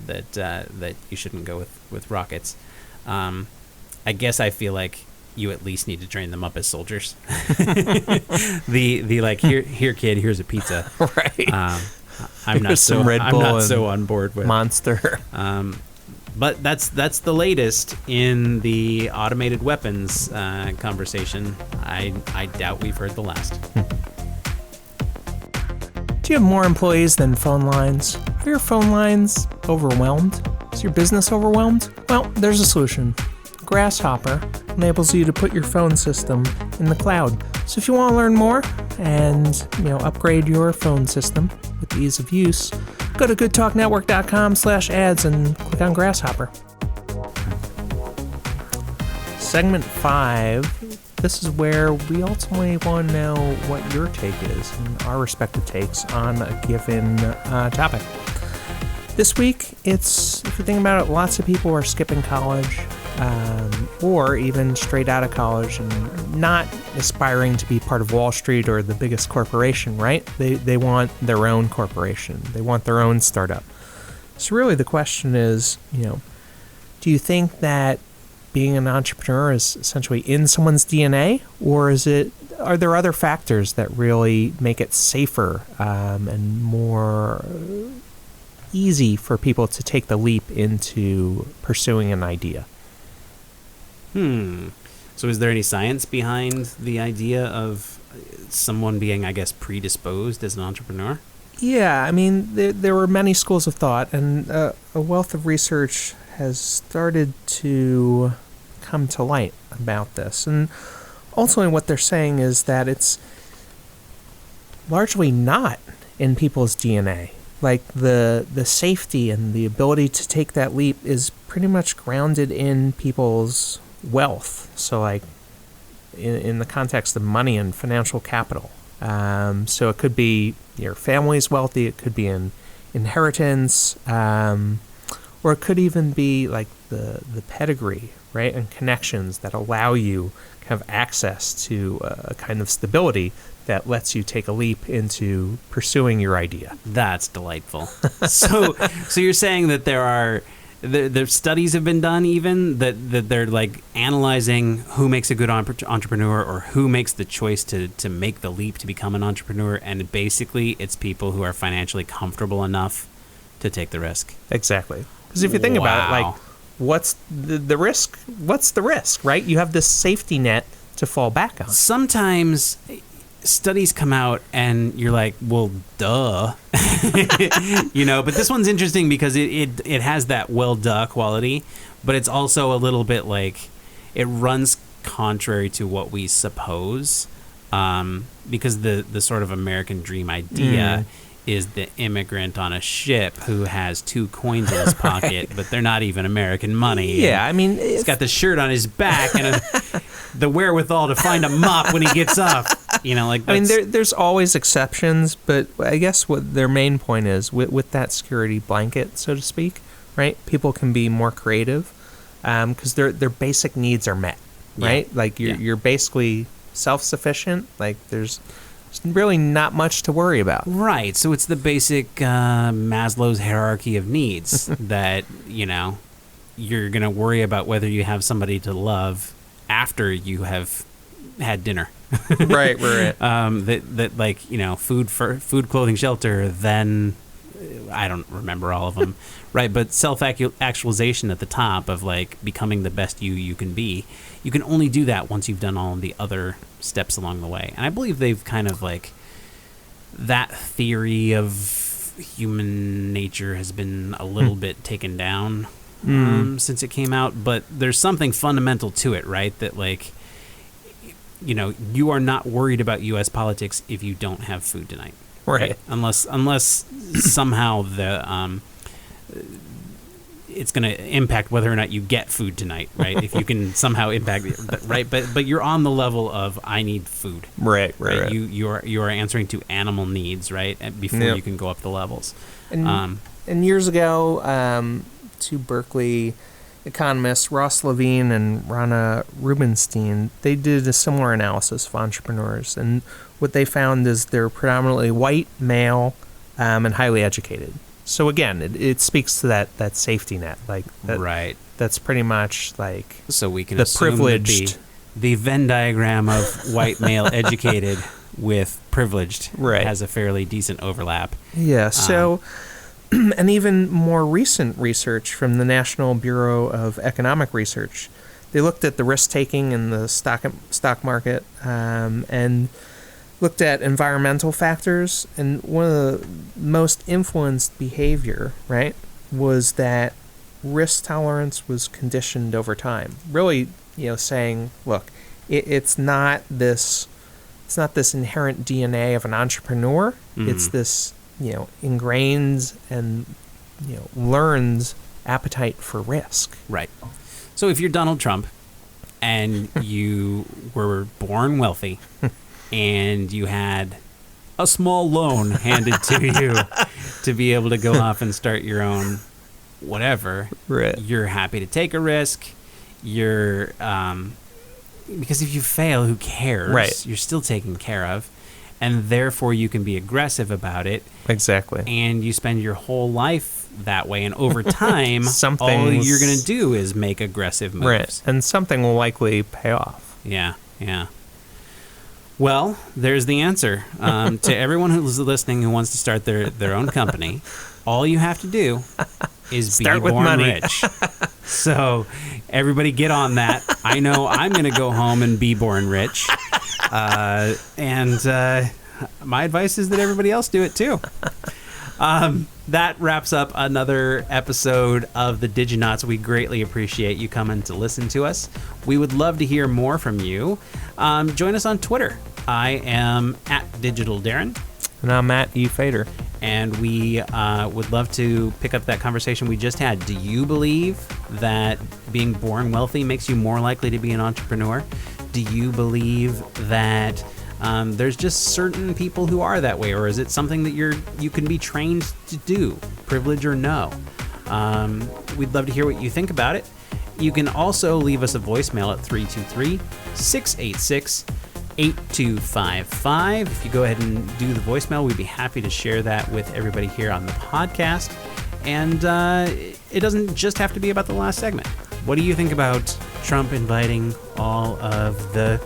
that you shouldn't go with rockets. I guess I feel like you at least need to train them up as soldiers. the like, here kid, here's a pizza. Right. I'm not so on board with Monster. But that's the latest in the automated weapons conversation. I doubt we've heard the last. Do you have more employees than phone lines? Are your phone lines overwhelmed? Is your business overwhelmed? Well, there's a solution. Grasshopper enables you to put your phone system in the cloud. So if you want to learn more and upgrade your phone system with the ease of use, go to goodtalknetwork.com/ads and click on Grasshopper. Segment 5. This is where we ultimately want to know what your take is and our respective takes on a given topic. This week, if you think about it, lots of people are skipping college, or even straight out of college and not aspiring to be part of Wall Street or the biggest corporation, right? They want their own corporation. They want their own startup. So really the question is, do you think that being an entrepreneur is essentially in someone's DNA, or are there other factors that really make it safer and more easy for people to take the leap into pursuing an idea? So is there any science behind the idea of someone being, I guess, predisposed as an entrepreneur? Yeah, I mean, there were many schools of thought, and a wealth of research has started to come to light about this. And ultimately what they're saying is that it's largely not in people's DNA. Like, the safety and the ability to take that leap is pretty much grounded in people's wealth. So, like, in the context of money and financial capital. So it could be your family's wealthy, it could be an inheritance, or it could even be like the pedigree, right, and connections that allow you kind of access to a kind of stability that lets you take a leap into pursuing your idea. That's delightful. So you're saying that there studies have been done even that they're like analyzing who makes a good entrepreneur or who makes the choice to make the leap to become an entrepreneur, and basically it's people who are financially comfortable enough to take the risk. Exactly. Because if you think about it, like, what's the risk? What's the risk, right? You have this safety net to fall back on. Sometimes studies come out and you're like, well, duh. But this one's interesting because it has that well, duh quality, but it's also a little bit like it runs contrary to what we suppose, because the sort of American dream idea is the immigrant on a ship who has 2 coins in his pocket, but they're not even American money. Yeah, I mean, he's got the shirt on his back and the wherewithal to find a mop when he gets up. I mean, there's always exceptions, but I guess what their main point is, with that security blanket, so to speak, right? People can be more creative because their basic needs are met, right? Yeah. Like, you're basically self-sufficient. Like, there's really not much to worry about. Right. So it's the basic Maslow's hierarchy of needs that, you're going to worry about whether you have somebody to love after you have had dinner. Right. Food, clothing, shelter, then I don't remember all of them. Right. But self-actualization at the top of like becoming the best you can be. You can only do that once you've done all the other steps along the way. And I believe they've kind of like that theory of human nature has been a little bit taken down since it came out. But there's something fundamental to it, right? That like, you are not worried about U.S. politics if you don't have food tonight. Right. Unless somehow it's going to impact whether or not you get food tonight, right? If you can somehow impact it, right? But you're on the level of I need food, right? You are answering to animal needs, right? Before you can go up the levels. And years ago, 2 Berkeley economists, Ross Levine and Rana Rubinstein, they did a similar analysis of entrepreneurs, and what they found is they're predominantly white, male, and highly educated. So again, it speaks to that safety net, like that, right? That's pretty much like so we can the assume privileged, the Venn diagram of white male educated with privileged has a fairly decent overlap. Yeah. So, and even more recent research from the National Bureau of Economic Research, they looked at the risk taking in the stock market and looked at environmental factors, and one of the most influenced behavior, right, was that risk tolerance was conditioned over time. Really, saying, look, it's not this inherent DNA of an entrepreneur. It's this, ingrained and learned appetite for risk. Right. So if you're Donald Trump and you were born wealthy and you had a small loan handed to you to be able to go off and start your own whatever, you're happy to take a risk. You're because if you fail, who cares? Right. You're still taken care of, and therefore you can be aggressive about it. Exactly. And you spend your whole life that way, and over time, all you're going to do is make aggressive moves. Right. And something will likely pay off. Yeah. Well, there's the answer. To everyone who's listening who wants to start their own company, all you have to do is Start be with born money. rich. So everybody get on that. I know I'm going to go home and be born rich. And my advice is that everybody else do it too. That wraps up another episode of the Diginauts. We greatly appreciate you coming to listen to us. We would love to hear more from you. Join us on Twitter. I am at Digital Darren. And I'm Matt E. Fader. And we would love to pick up that conversation we just had. Do you believe that being born wealthy makes you more likely to be an entrepreneur? Do you believe that there's just certain people who are that way, or is it something that you can be trained to do, privilege or no? We'd love to hear what you think about it. You can also leave us a voicemail at 323-686-8255. If you go ahead and do the voicemail, we'd be happy to share that with everybody here on the podcast. And it doesn't just have to be about the last segment. What do you think about Trump inviting all of the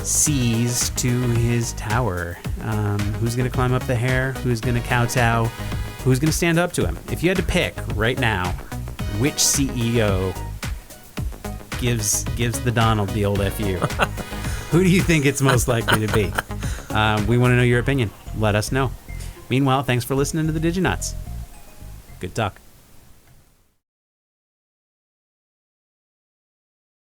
C's to his tower? Who's going to climb up the hair? Who's going to kowtow? Who's going to stand up to him? If you had to pick right now, which CEO gives the Donald the old FU? Who do you think it's most likely to be? We want to know your opinion. Let us know. Meanwhile, thanks for listening to the Diginauts. Good talk.